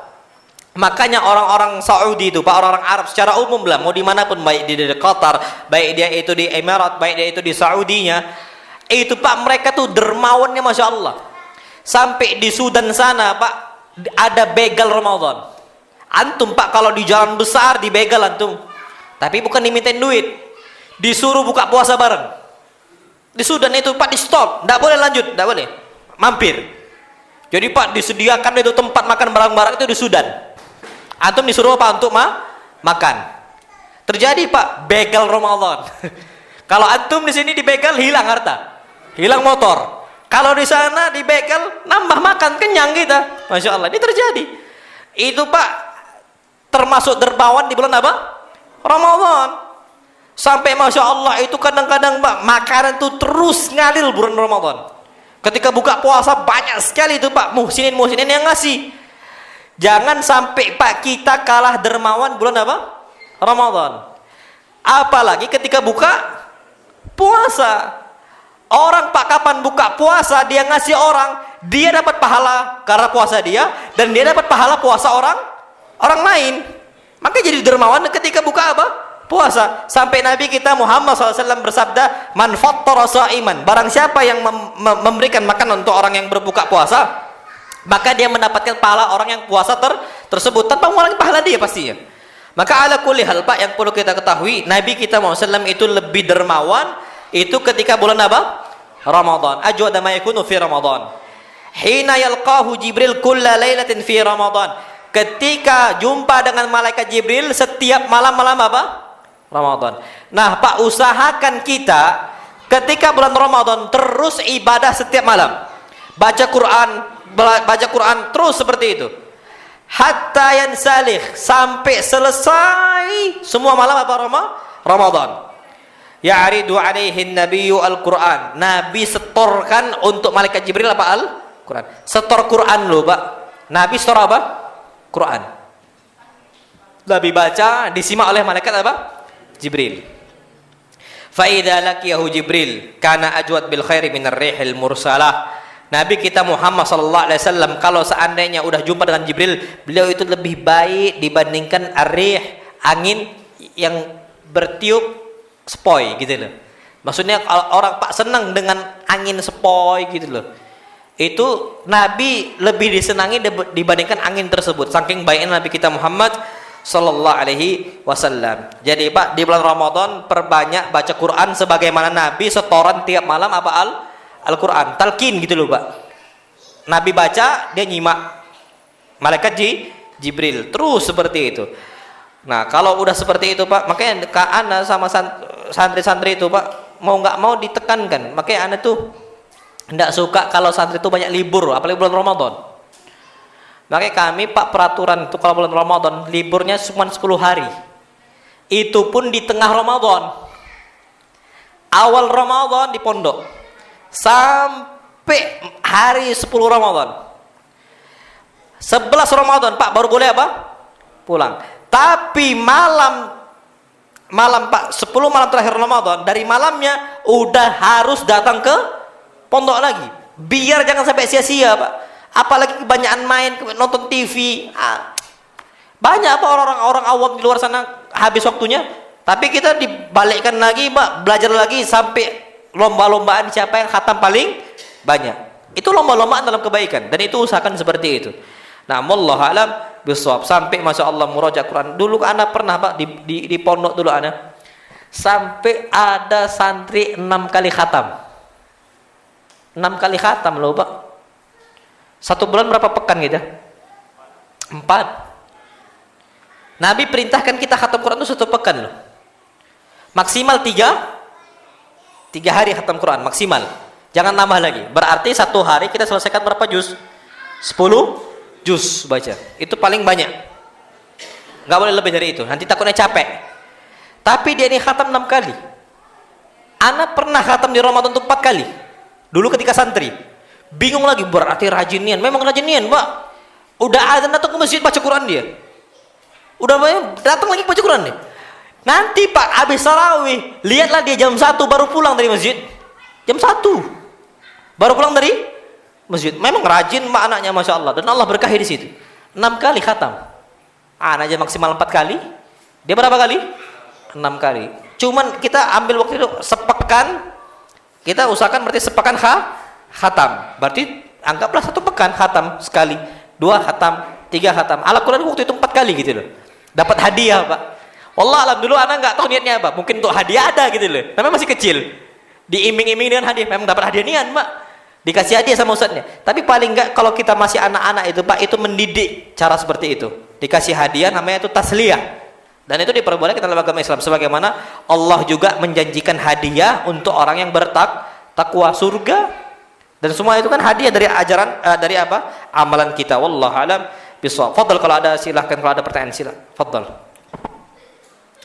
Makanya orang-orang Saudi itu Pak, orang-orang Arab secara umum lah, mau dimanapun, baik di Qatar, baik dia itu di Emirat, baik dia itu di Saudinya, itu Pak mereka tuh dermawannya Masya Allah. Sampai di Sudan sana Pak ada begal Ramadan. Antum Pak kalau di jalan besar di begal antum, tapi bukan dimintain duit, disuruh buka puasa bareng. Di Sudan itu Pak di stop, tidak boleh lanjut, tidak boleh mampir. Jadi Pak disediakan itu tempat makan barang-barang itu di Sudan. Antum disuruh apa? Untuk makan. Terjadi Pak begal Ramadan. Kalau antum di sini di begal hilang harta, hilang motor. Kalau di sana di begal nambah makan, kenyang kita. Masya Allah, ini terjadi. Itu Pak termasuk dermawan di bulan apa? Ramadan. Sampai Masya Allah itu kadang-kadang Pak makanan itu terus ngalir bulan Ramadan. Ketika buka puasa banyak sekali itu Pak muhsinin yang ngasih. Jangan sampai Pak kita kalah dermawan bulan apa? Ramadan. Apalagi ketika buka puasa. Orang Pak kapan buka puasa dia ngasih orang, dia dapat pahala karena puasa dia, dan dia dapat pahala puasa orang lain. Maka jadi dermawan ketika buka apa? Puasa. Sampai Nabi kita Muhammad SAW bersabda, man fattara sha'iman, barang siapa yang memberikan makan untuk orang yang berbuka puasa, maka dia mendapatkan pahala orang yang puasa tersebut tanpa mengurangi pahala dia pastinya. Maka ala kulli hal Pak, yang perlu kita ketahui, Nabi kita Muhammad SAW itu lebih dermawan itu ketika bulan apa? Ramadan. Ajwada ma yakunu fi Ramadan. Hina yalqahu Jibril kulla lailatin fi Ramadan. Ketika jumpa dengan malaikat Jibril setiap malam-malam apa? Ramadan. Nah, Pak usahakan kita ketika bulan Ramadan terus ibadah setiap malam. Baca Quran terus seperti itu. Hatta yansalih, sampai selesai semua malam apa Ramadan. Ya'ridu alaihin nabiyyu al-Qur'an. Nabi setorkan untuk malaikat Jibril apa? Al-Qur'an. Setor Quran loh, Pak. Nabi setor apa? Quran. Nabi baca, disimak oleh malaikat apa? Jibril. Fa idza laqiyahu Jibril kana ajwad bil khairi minar rihil mursalah. Nabi kita Muhammad sallallahu alaihi wasallam kalau seandainya udah jumpa dengan Jibril, beliau itu lebih baik dibandingkan ar-rih, angin yang bertiup sepoi gitu loh. Maksudnya kalau orang Pak senang dengan angin sepoi gitu loh. Itu Nabi lebih disenangi dibandingkan angin tersebut. Saking baiknya Nabi kita Muhammad sallallahu alaihi wasallam. Jadi Pak, di bulan Ramadan perbanyak baca Quran sebagaimana Nabi setoran tiap malam apa Al-Quran. Talqin gitu loh, Pak. Nabi baca, dia nyimak. Malaikat Jibril terus seperti itu. Nah, kalau udah seperti itu, Pak, makanya Ana sama santri-santri itu, Pak, mau nggak mau ditekankan. Makanya Ana tuh tidak suka kalau santri itu banyak libur, apalagi bulan Ramadan. Makanya kami, Pak, peraturan itu kalau bulan Ramadan liburnya cuma 10 hari. Itu pun di tengah Ramadan. Awal Ramadan di pondok sampai hari 10 Ramadan. 11 Ramadan, Pak, baru boleh apa? Pulang. Tapi malam Pak, 10 malam terakhir Ramadan, dari malamnya udah harus datang ke pondok lagi. Biar jangan sampai sia-sia, Pak. Apalagi kebanyakan main, nonton TV. Banyak apa orang-orang awam di luar sana habis waktunya. Tapi kita dibalikkan lagi, Pak, belajar lagi sampai lomba-lombaan siapa yang khatam paling banyak. Itu lomba-lombaan dalam kebaikan dan itu usahakan seperti itu. Nah, wallahu alam bisawab. Sampai masya Allah murojaah Quran. Dulu Ana pernah, Pak, di pondok dulu Ana sampai ada santri 6 kali khatam. 6 kali khatam loh, Pak. 1 bulan berapa pekan gitu? 4. Nabi perintahkan kita khatam Quran itu 1 pekan loh. Maksimal 3 hari khatam Quran maksimal. Jangan nambah lagi. Berarti 1 hari kita selesaikan berapa juz? 10 juz baca. Itu paling banyak. Nggak boleh lebih dari itu. Nanti takutnya capek. Tapi dia ini khatam 6 kali. Anak pernah khatam di Ramadan itu 4 kali. Dulu ketika santri. Bingung lagi, berarti rajin nian. Memang rajin nian, Pak. Udah azan datang ke masjid baca Quran dia. Udah datang lagi baca Quran nih. Nanti, Pak, habis tarawih, lihatlah dia jam 1 baru pulang dari masjid. Jam 1 baru pulang dari masjid. Memang rajin Pak anaknya, masya Allah. Dan Allah berkahi di situ. 6 kali khatam. Anak aja maksimal 4 kali. Dia berapa kali? 6 kali. Cuman kita ambil waktu itu sepekan. Kita usahakan berarti sepekan khatam. Berarti anggaplah 1 pekan khatam sekali. 2 khatam, 3 khatam. Al-Quran waktu itu 4 kali gitu loh. Dapat hadiah, Pak. Wallah alam, dulu anak nggak tahu niatnya apa. Mungkin untuk hadiah ada gitu loh. Namanya masih kecil. Diiming-iming dengan hadiah. Memang dapat hadiah nian, Pak. Dikasih hadiah sama ustadznya. Tapi paling enggak kalau kita masih anak-anak itu, Pak, itu mendidik cara seperti itu. Dikasih hadiah namanya itu tasliyah. Dan itu diperbolehkan dalam agama Islam. Sebagaimana Allah juga menjanjikan hadiah untuk orang yang bertakwa, surga. Dan semua itu kan hadiah dari ajaran dari apa? Amalan kita. Wallahu alam bishawab. Fadhal, kalau ada silahkan, kalau ada pertanyaan silakan. Fadhal.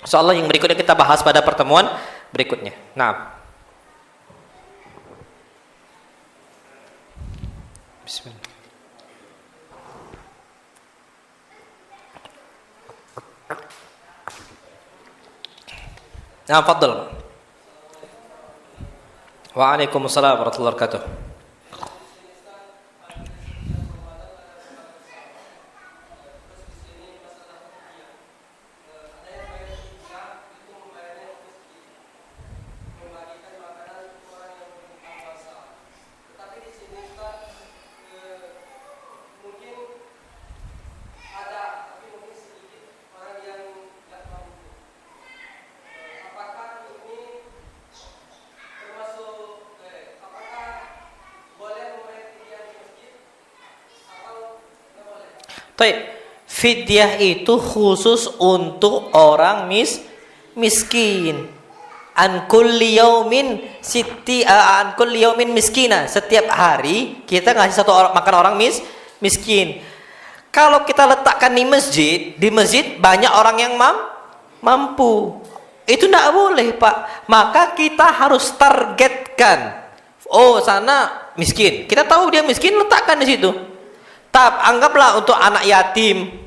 Soal yang berikutnya kita bahas pada pertemuan berikutnya. Nah. Bismillah. Nah, fadhal. Waalaikumsalam warahmatullahi wabarakatuh. Fidyah itu khusus untuk orang miskin. An kulli yaumin miskina. Setiap hari kita ngasih 1 orang makan orang miskin. Kalau kita letakkan di masjid banyak orang yang mampu. Itu tidak boleh, Pak. Maka kita harus targetkan. Oh, sana miskin. Kita tahu dia miskin, letakkan di situ. Anggaplah untuk anak yatim.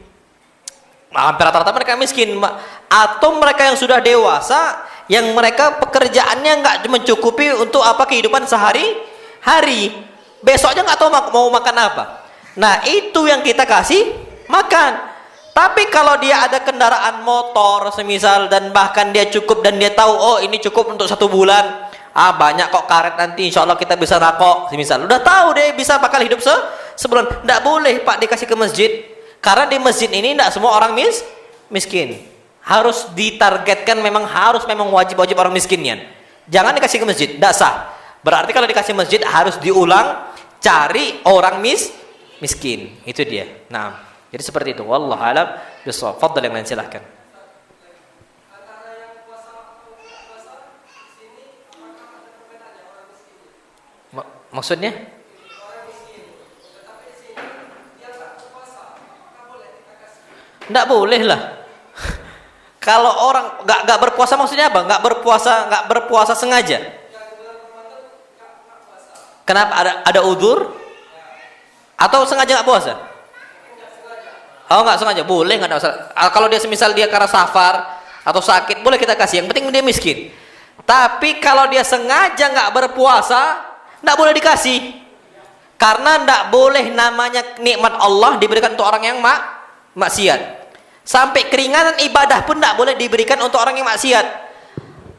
Hampir rata-rata mereka miskin, Pak. Atau mereka yang sudah dewasa, yang mereka pekerjaannya nggak mencukupi untuk apa kehidupan sehari-hari. Besoknya nggak tahu mau makan apa. Nah, itu yang kita kasih makan. Tapi kalau dia ada kendaraan motor semisal dan bahkan dia cukup dan dia tahu oh ini cukup untuk 1 bulan, banyak kok karet nanti insya Allah kita bisa rakok semisal, udah tahu dia bisa bakal hidup sebulan, tidak boleh Pak dikasih ke masjid, karena di masjid ini tidak semua orang miskin, harus ditargetkan, memang wajib orang miskinnya, jangan dikasih ke masjid, tidak sah. Berarti kalau dikasih masjid harus diulang, cari orang miskin, itu dia. Nah, jadi seperti itu. Wallahu a'lam bishawab. Fadhal yang lain silahkan. Maksudnya? Tidak boleh lah. Kalau orang nggak berpuasa maksudnya apa? Nggak berpuasa sengaja. Kenapa? Ada udzur? Atau sengaja nggak puasa? Oh, nggak sengaja, boleh, nggak ada masalah. Kalau dia semisal dia karena safar atau sakit, boleh kita kasih. Yang penting dia miskin. Tapi kalau dia sengaja nggak berpuasa, nggak boleh dikasih. Karena nggak boleh namanya nikmat Allah diberikan untuk orang yang maksiat. Sampai keringanan ibadah pun nggak boleh diberikan untuk orang yang maksiat.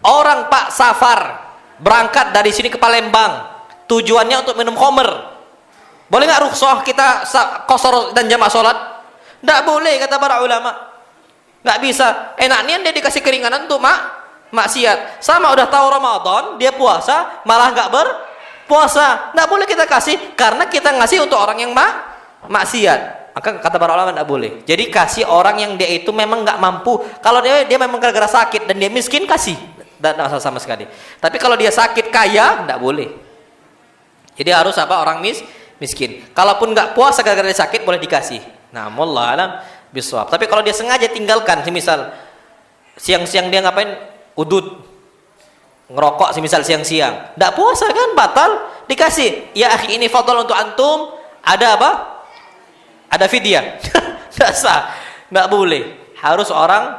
Orang Pak safar berangkat dari sini ke Palembang, tujuannya untuk minum khamr. Boleh nggak rukhsah kita qashar dan jamak sholat? Tidak boleh kata para ulama, nggak bisa. Enaknya dia dikasih keringanan untuk maksiat. Sama udah tahu Ramadan dia puasa malah nggak berpuasa, nggak boleh kita kasih karena kita ngasih untuk orang yang maksiat. Maka kata para ulama nggak boleh. Jadi kasih orang yang dia itu memang nggak mampu. Kalau dia memang gara-gara sakit dan dia miskin, kasih, tidak masalah sama sekali. Tapi kalau dia sakit kaya, nggak boleh. Jadi harus apa, orang miskin. Kalaupun nggak puasa gara-gara dia sakit, boleh dikasih. Nah, wallahu alam bishawab. Tapi kalau dia sengaja tinggalkan, semisal siang-siang dia ngapain? Udud, ngerokok semisal siang-siang, nggak puasa kan, batal, dikasih. Ya akhi, ini fadl untuk antum, ada apa? Ada fidyah. Nggak sah, nggak boleh. Harus orang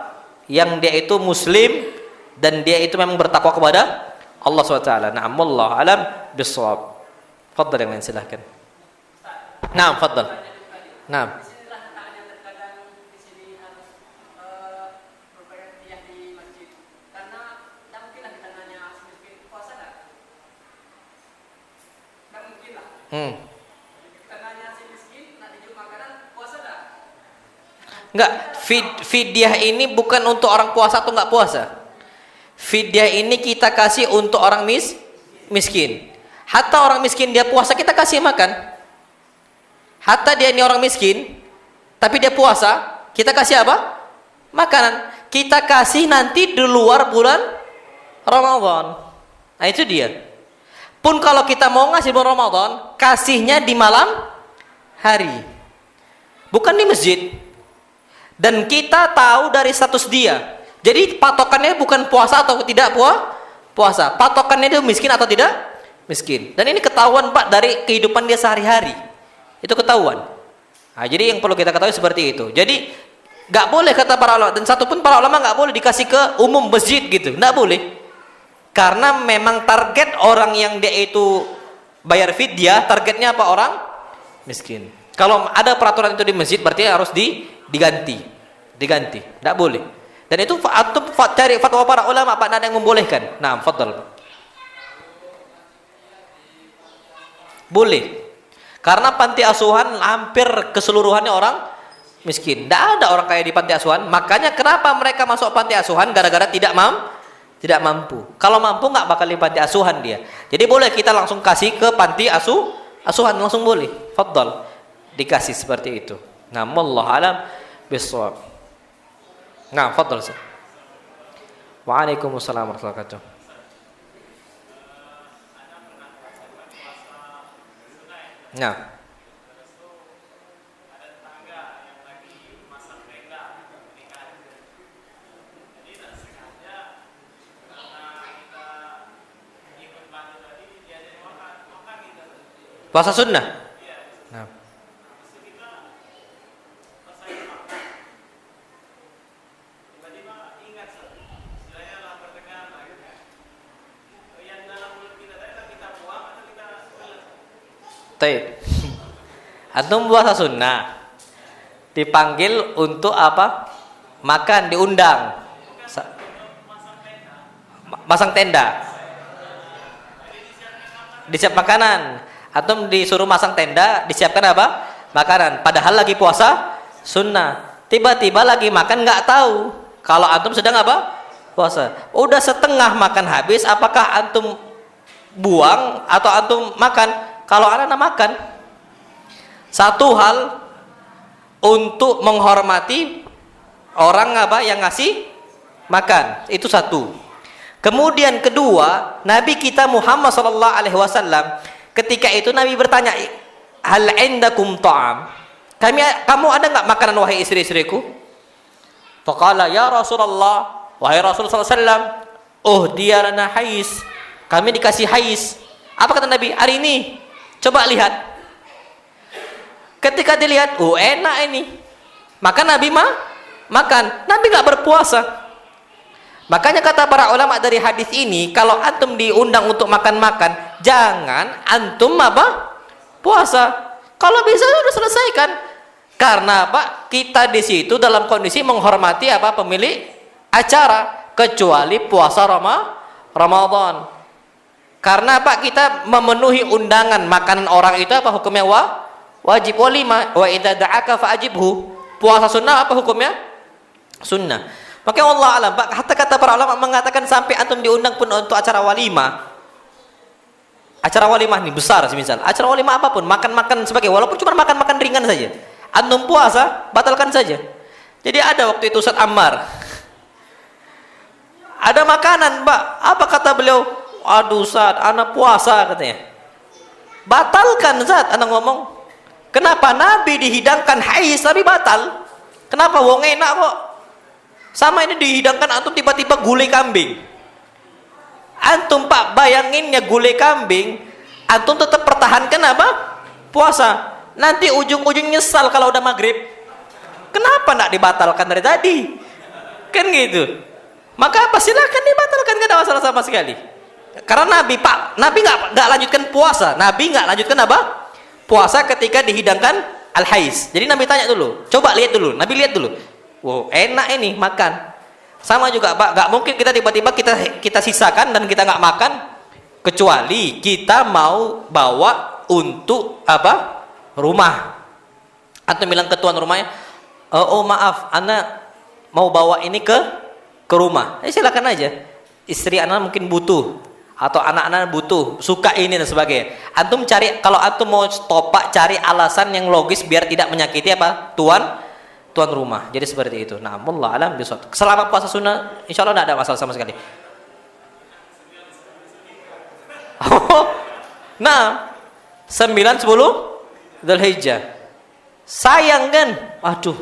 yang dia itu muslim dan dia itu memang bertakwa kepada Allah SWT. Nah, wallahu alam bishawab. Fadl yang lain silahkan. Nah, fadl. Nah. Enggak, fidyah ini bukan untuk orang puasa atau enggak puasa. Fidyah ini kita kasih untuk orang miskin. Hatta orang miskin dia puasa kita kasih makan. Hatta dia ini orang miskin tapi dia puasa, kita kasih apa? Makanan. Kita kasih nanti di luar bulan Ramadan. Nah, itu dia. Pun kalau kita mau ngasih bulan Ramadan, kasihnya di malam hari, bukan di masjid. Dan kita tahu dari status dia. Jadi patokannya bukan puasa atau tidak puasa. Patokannya dia miskin atau tidak miskin. Dan ini ketahuan Pak dari kehidupan dia sehari-hari. Itu ketahuan. Nah, jadi yang perlu kita ketahui seperti itu. Jadi nggak boleh kata para ulama, dan satu pun para ulama nggak boleh dikasih ke umum masjid gitu, nggak boleh. Karena memang target orang yang dia itu bayar fidyah, targetnya apa? Orang miskin. Kalau ada peraturan itu di masjid, berarti harus diganti, tidak boleh. Dan itu cari fatwa para ulama, Pak, ada yang membolehkan. Nah, fadhal. Boleh. Karena panti asuhan hampir keseluruhannya orang miskin. Tidak ada orang kaya di panti asuhan. Makanya kenapa mereka masuk panti asuhan? Gara-gara tidak mampu. Kalau mampu nggak bakal di panti asuhan dia. Jadi boleh kita langsung kasih ke panti asuhan, langsung boleh. Fadhal, dikasih seperti itu. Nah, wallahu alam bishawab. Nah, fadhal. Waalaikumsalam warahmatullahi wabarakatuh. Nah, Puasa sunnah. Nah. Taib. Antum puasa sunnah. Dipanggil untuk apa? Makan, diundang. Masang tenda. Disiap makanan. Antum disuruh masang tenda, disiapkan apa? Makanan. Padahal lagi puasa sunnah. Tiba-tiba lagi makan nggak tahu kalau antum sedang apa? Puasa. Udah setengah makan habis, apakah antum buang atau antum makan? Kalau anak makan. Satu hal untuk menghormati orang apa yang ngasih makan, itu satu. Kemudian kedua, Nabi kita Muhammad sallallahu alaihi wasallam ketika itu Nabi bertanya, hal indakum ta'am? Kamu ada nggak makanan wahai istri-istriku? Faqala ya Rasulullah, wahai Rasul sallallahu alaihi wasallam, dia lana hais. Kami dikasih hais. Apa kata Nabi? Hari ini coba lihat. Ketika dilihat, enak ini. Maka Nabi makan. Nabi nggak berpuasa. Makanya kata para ulama dari hadis ini, kalau antum diundang untuk makan-makan, jangan antum apa? Puasa. Kalau bisa sudah selesaikan. Karena apa? Kita di situ dalam kondisi menghormati apa? Pemilik acara, kecuali puasa Ramadan. Karena apa? Kita memenuhi undangan makanan orang itu apa hukumnya? Wajib. Walimah wa idza da'aka fa'ajibhu. Puasa sunnah apa hukumnya? Sunnah. Maka Allah alam, hatta kata para ulama mengatakan sampai antum diundang pun untuk acara walimah. Acara walimah ini besar semisal. Acara walimah apapun, makan-makan sebagai, walaupun cuma makan-makan ringan saja. Antum puasa, batalkan saja. Jadi ada waktu itu Ustaz Ammar. Ada makanan, Mbak. Apa kata beliau? Aduh Ustaz, anak puasa katanya. Batalkan Ustaz, anak ngomong. Kenapa? Nabi dihidangkan hais tapi batal. Kenapa? Wong enak kok. Sama ini dihidangkan antum tiba-tiba gulai kambing. Antum Pak bayanginnya gulai kambing, antum tetap pertahankan apa? Puasa. Nanti ujung-ujung nyesal kalau udah maghrib. Kenapa nak dibatalkan dari tadi? Kan gitu. Maka apa? Silakan dibatalkan, gak ada masalah sama sekali. Karena Nabi nggak lanjutkan puasa. Nabi nggak lanjutkan apa? Puasa ketika dihidangkan al-hais. Jadi Nabi tanya dulu, coba lihat dulu. Nabi lihat dulu. Wow, enak ini makan. Sama juga Pak, nggak mungkin kita tiba-tiba kita sisakan dan kita nggak makan, kecuali kita mau bawa untuk apa? Rumah. Atau bilang ke tuan rumahnya, maaf, anak mau bawa ini ke rumah. Silakan aja. Istri anak mungkin butuh atau anak-anak butuh, suka ini dan sebagainya. Antum cari, kalau antum mau topak, cari alasan yang logis biar tidak menyakiti apa? Tuan rumah. Jadi seperti itu. Nah, wallahu alam bisawab. Selama puasa sunnah, insyaallah tidak ada masalah sama sekali. Nah, 9 10 Dzulhijjah. Sayang kan? Aduh.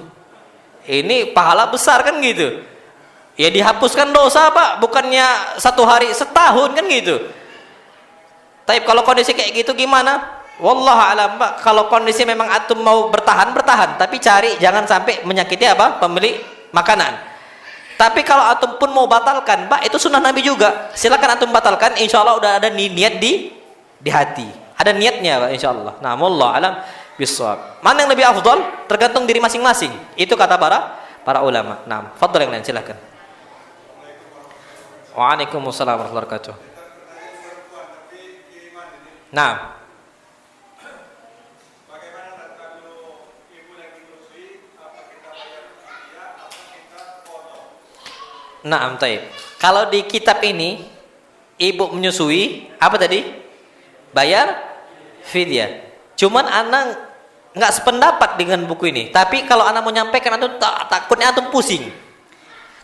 Ini pahala besar kan gitu. Ya dihapuskan dosa Pak, bukannya 1 hari, setahun kan gitu. Tapi kalau kondisi kayak gitu gimana? Wallahu alam Pak. Kalau kondisi memang antum mau bertahan, tapi cari jangan sampai menyakiti apa? Pemilik makanan. Tapi kalau antum pun mau batalkan, Pak, itu sunnah Nabi juga. Silakan antum batalkan, insyaallah udah ada niat di hati. Ada niatnya Pak, insyaallah. Nah, wallahu alam bisawab. Mana yang lebih afdal? Tergantung diri masing-masing. Itu kata para ulama. Nah, fadhil yang lain silakan. Waalaikumsalam warahmatullahi wabarakatuh. Nah, Naam, taib. Kalau di kitab ini ibu menyusui apa tadi? Bayar fidyah. Cuman anak nggak sependapat dengan buku ini. Tapi kalau anak mau nyampaikan, antum takutnya antum pusing.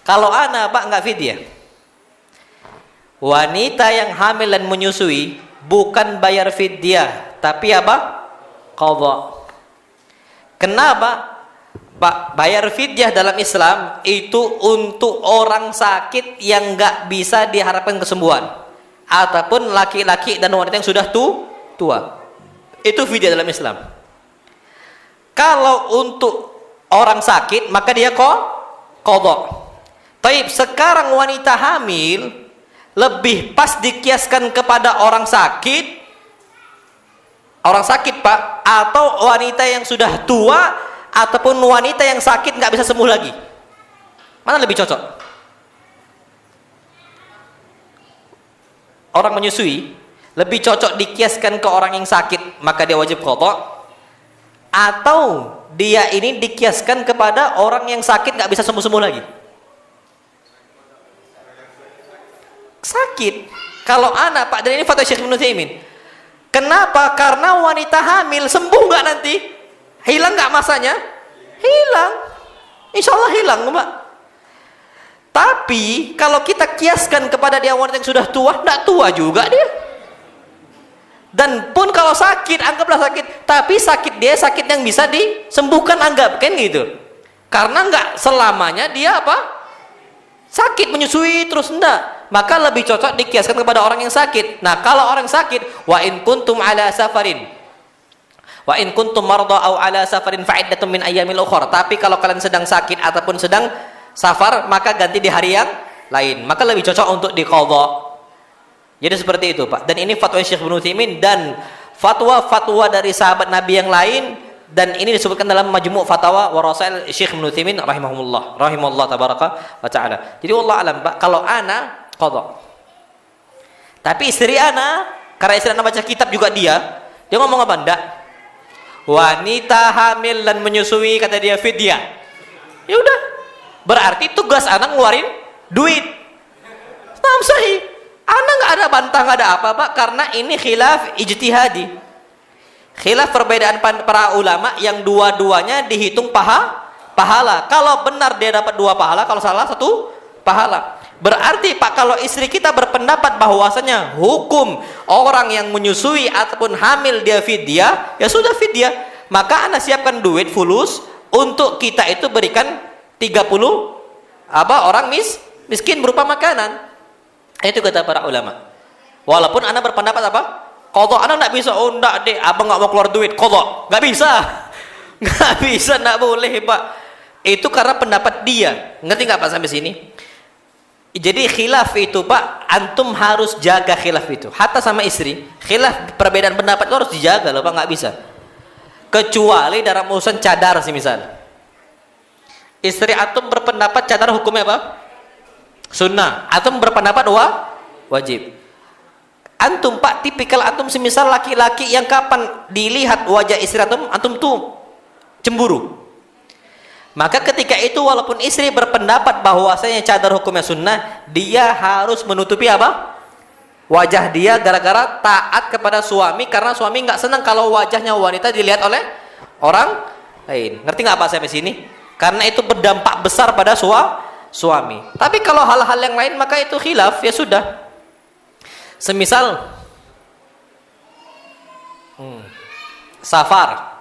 Kalau anak Pak nggak fidyah. Wanita yang hamil dan menyusui bukan bayar fidyah, tapi apa? Qadha. Kenapa? Pak, bayar fidyah dalam Islam itu untuk orang sakit yang nggak bisa diharapkan kesembuhan, ataupun laki-laki dan wanita yang sudah tua. itu fidyah dalam Islam. Kalau untuk orang sakit maka dia qadha. Taib, sekarang wanita hamil lebih pas dikiaskan kepada orang sakit Pak, atau wanita yang sudah tua ataupun wanita yang sakit nggak bisa sembuh lagi. Mana lebih cocok? Orang menyusui lebih cocok dikiaskan ke orang yang sakit maka dia wajib qadha, atau dia ini dikiaskan kepada orang yang sakit nggak bisa sembuh-sembuh lagi. Sakit. Kalau anak Pak, dan ini fatwa Syekh Ibnu Utsaimin. Kenapa? Karena wanita hamil sembuh nggak nanti? Hilang nggak masanya? Hilang. Insya Allah hilang, Mbak. Tapi kalau kita kiaskan kepada dia wanita yang sudah tua, nggak tua juga dia. Dan pun kalau sakit, anggaplah sakit, tapi sakit dia sakit yang bisa disembuhkan, anggap kan gitu. Karena nggak selamanya dia apa? Sakit menyusui terus, enggak. Maka lebih cocok dikiaskan kepada orang yang sakit. Nah, kalau orang sakit, wa in kuntum ala safarin, wa in kuntum marda au ala safarin fa'iddatun min ayyamil ukhra. Tapi kalau kalian sedang sakit ataupun sedang safar, maka ganti di hari yang lain. Maka lebih cocok untuk diqadha. Jadi seperti itu, Pak. Dan ini fatwa Syekh Ibnu Utsaimin dan fatwa-fatwa dari sahabat Nabi yang lain, dan ini disebutkan dalam Majmu' Fatawa wa Rasail Syekh Ibnu Utsaimin rahimahullah tabaraka wa taala. Jadi wallah alam, Pak, kalau ana qadha. Tapi istri ana, karena istri ana baca kitab juga dia ngomong apa enggak? Wanita hamil dan menyusui kata dia fidyah. Ya udah. Berarti tugas anak ngeluarin duit. Nah, sahih. Anak nggak ada bantah, nggak ada apa, Pak, karena ini khilaf ijtihadi. Khilaf perbedaan para ulama yang dua-duanya dihitung pahala. Kalau benar dia dapat 2 pahala, kalau salah 1 pahala. Berarti, Pak, kalau istri kita berpendapat bahwasanya hukum orang yang menyusui ataupun hamil dia fidyah, ya sudah fidyah. Maka Anda siapkan duit fulus untuk kita itu berikan 30 orang miskin berupa makanan. Itu kata para ulama. Walaupun Anda berpendapat apa? Qadha. Anda enggak bisa. Oh enggak, Dek, abang enggak mau keluar duit, qadha. Enggak bisa. Enggak bisa, enggak boleh, Pak. Itu karena pendapat dia. Ngerti enggak, Pak, sampai sini? Jadi khilaf itu, Pak, antum harus jaga khilaf itu. Hatta sama istri, khilaf perbedaan pendapat itu harus dijaga loh, Pak, enggak bisa. Kecuali dalam urusan cadar sih misal. Istri antum berpendapat cadar hukumnya apa? Sunnah. Antum berpendapat wajib. Antum, Pak, tipikal antum semisal laki-laki yang kapan dilihat wajah istri antum tuh cemburu. Maka ketika itu walaupun istri berpendapat bahwasanya cadar hukumnya sunnah, dia harus menutupi apa? Wajah dia gara-gara taat kepada suami, karena suami nggak senang kalau wajahnya wanita dilihat oleh orang lain. Ngerti nggak apa sampai sini? Karena itu berdampak besar pada suami. Tapi kalau hal-hal yang lain maka itu khilaf, ya sudah. Semisal safar.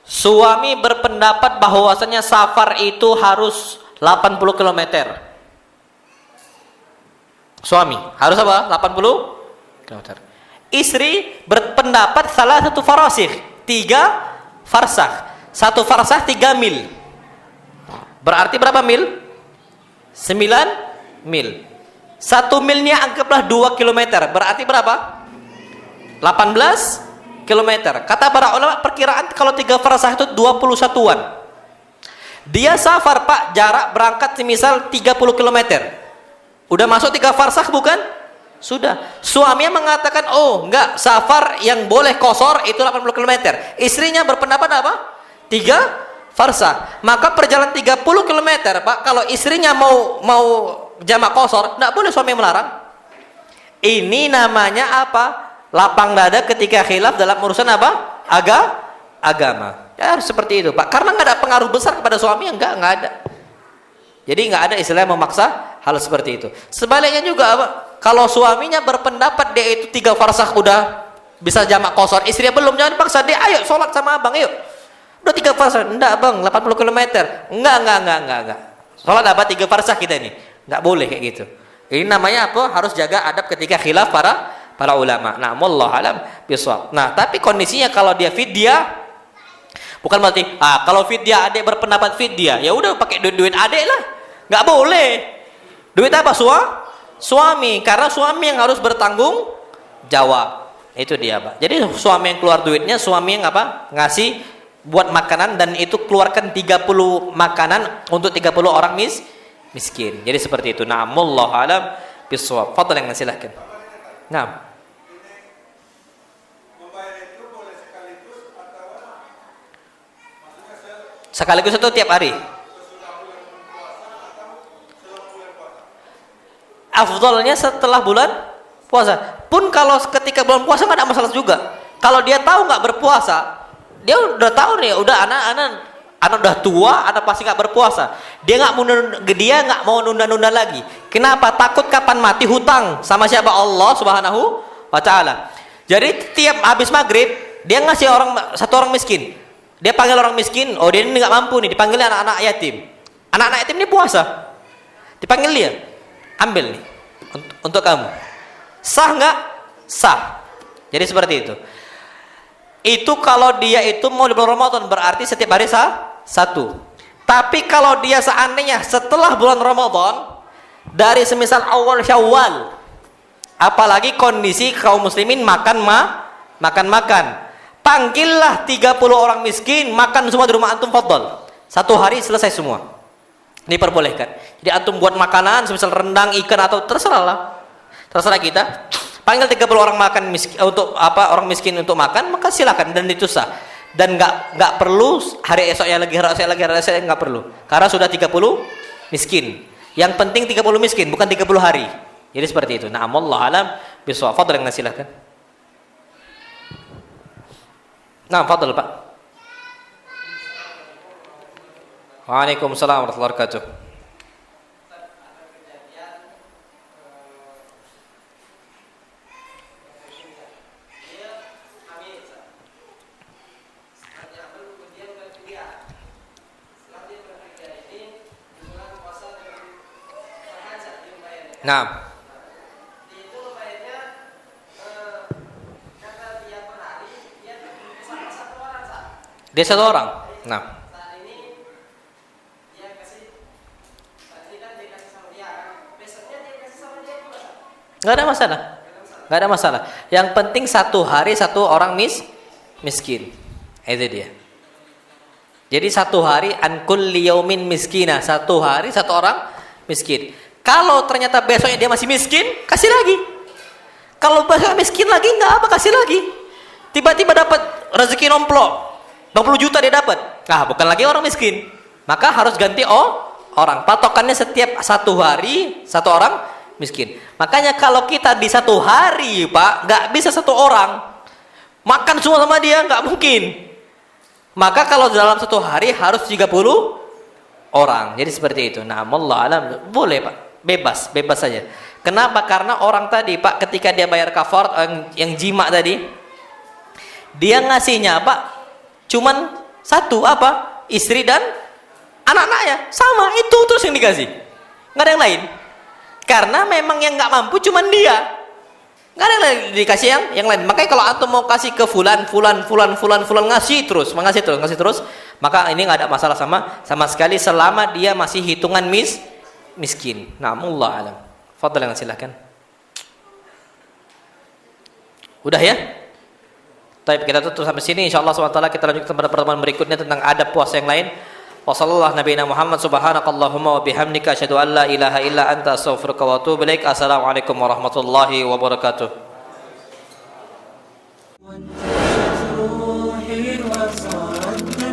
Suami berpendapat bahwasanya safar itu harus 80 km. Suami harus apa? 80 km. Istri berpendapat salah satu farasih, 3 farsakh. 1 farsakh 3 mil. Berarti berapa mil? 9 mil. 1 milnya anggaplah 2 km. Berarti berapa? 18 km. Kata para ulama perkiraan kalau 3 farsakh itu 21-an. Dia safar, Pak, jarak berangkat semisal 30 km. Udah masuk 3 farsakh bukan? Sudah. Suaminya mengatakan, oh enggak, safar yang boleh qashar itu 80 km. Istrinya berpendapat apa? 3 farsakh. Maka perjalanan 30 km, Pak, kalau istrinya mau jamak qashar, enggak boleh suami melarang. Ini namanya apa? Lapang dada ketika khilaf dalam urusan apa? Agama. Ya harus seperti itu, Pak. Karena nggak ada pengaruh besar kepada suami, nggak ada. Jadi nggak ada istilah memaksa hal seperti itu. Sebaliknya juga, apa? Kalau suaminya berpendapat dia itu 3 farsakh udah bisa jamak qashar, istrinya belum, jangan paksa dia, ayo sholat sama abang, yuk. Udah 3 farsakh, enggak bang, 80 km. Enggak. Sholat apa 3 farsakh kita ini? Enggak boleh kayak gitu. Ini namanya apa? Harus jaga adab ketika khilaf para ulama. Nah, wallahu alam. bisawab. Nah, tapi kondisinya kalau dia fidyah, bukan berarti kalau fidyah adik berpendapat fidyah, ya udah pakai duit adik lah. Nggak boleh. Duit apa? Suami, karena suami yang harus bertanggung jawab. Itu dia, Pak. Jadi suami yang keluar duitnya, suami yang apa? Ngasih buat makanan, dan itu keluarkan 30 makanan untuk 30 orang miskin. Jadi seperti itu. Na'am, wallahu alam bisawab. Fadhal yang silakan. Nah. Sekaligus itu tiap hari. Afdalnya setelah bulan puasa. Pun kalau ketika bulan puasa nggak ada masalah juga. Kalau dia tahu nggak berpuasa, dia udah tahu nih, udah anak udah tua, anak pasti nggak berpuasa. Dia nggak mau nunda-nunda lagi. Kenapa? Takut kapan mati hutang sama siapa? Allah Subhanahu wa Ta'ala. Jadi tiap habis maghrib dia ngasih satu orang miskin. Dia panggil orang miskin. Oh, dia ini nggak mampu nih. Dipanggilnya anak-anak yatim. Anak-anak yatim ini puasa. Dipanggil dia. Ambil nih untuk kamu. Sah nggak? Sah. Jadi seperti itu. Itu kalau dia itu mau di bulan Ramadan, berarti setiap hari satu. Tapi kalau dia seandainya setelah bulan Ramadan, dari semisal awal Syawal, apalagi kondisi kaum muslimin makan, panggillah 30 orang miskin, makan semua di rumah antum, fadhal. Satu hari selesai semua. Diperbolehkan. Jadi antum buat makanan semisal rendang, ikan, atau terserah kita. Panggil 30 orang makan miskin untuk orang miskin untuk makan, maka silakan, dan itu sah. Dan nggak perlu hari esoknya lagi nggak perlu. Karena sudah 30 miskin. Yang penting 30 miskin, bukan 30 hari. Jadi seperti itu. Na'am, wallahu alam bisawab. Fadhal yang silakan. Nah, fadhal, Pak. Waalaikumsalam warahmatullahi wabarakatuh. Nah, dia satu orang. Nah, nggak ada masalah. Nggak ada masalah. Yang penting satu hari satu orang miskin. Itu dia. Jadi satu hari an kulli yaumin miskina. Satu hari satu orang miskin. Kalau ternyata besoknya dia masih miskin, kasih lagi. Kalau besoknya miskin lagi, nggak apa, kasih lagi. Tiba-tiba dapat rezeki nomplok, 20 juta dia dapat. Nah, bukan lagi orang miskin. Maka harus ganti orang. Patokannya setiap satu hari satu orang miskin. Makanya kalau kita di satu hari, Pak, nggak bisa satu orang makan semua sama dia, nggak mungkin. Maka kalau dalam satu hari harus 30 orang. Jadi seperti itu. Nah, wallahu alam, boleh, Pak. Bebas saja. Kenapa? Karena orang tadi, Pak, ketika dia bayar kafarat yang jima tadi, dia ngasihnya, Pak, cuman satu, apa? Istri dan anak-anaknya. Sama, itu terus yang dikasih. Nggak ada yang lain. Karena memang yang nggak mampu cuman dia. Nggak ada yang lain dikasih yang lain. Makanya kalau antum mau kasih ke fulan, ngasih terus, maka ini nggak ada masalah sama sekali selama dia masih hitungan miskin. Na'amullah alam. Fadhal, yang silakan. Udah ya? Baik, kita tutup sampai sini. Insyaallah SWT kita lanjutkan pada pertemuan berikutnya tentang adab puasa yang lain. Wassallallahu nabiyana Muhammad subhanakallahumma wa bihamdika asyhadu an la ilaha illa anta astaghfiruka wa atubu ilaik. Assalamualaikum warahmatullahi wabarakatuh. وانتشت روحي وصارت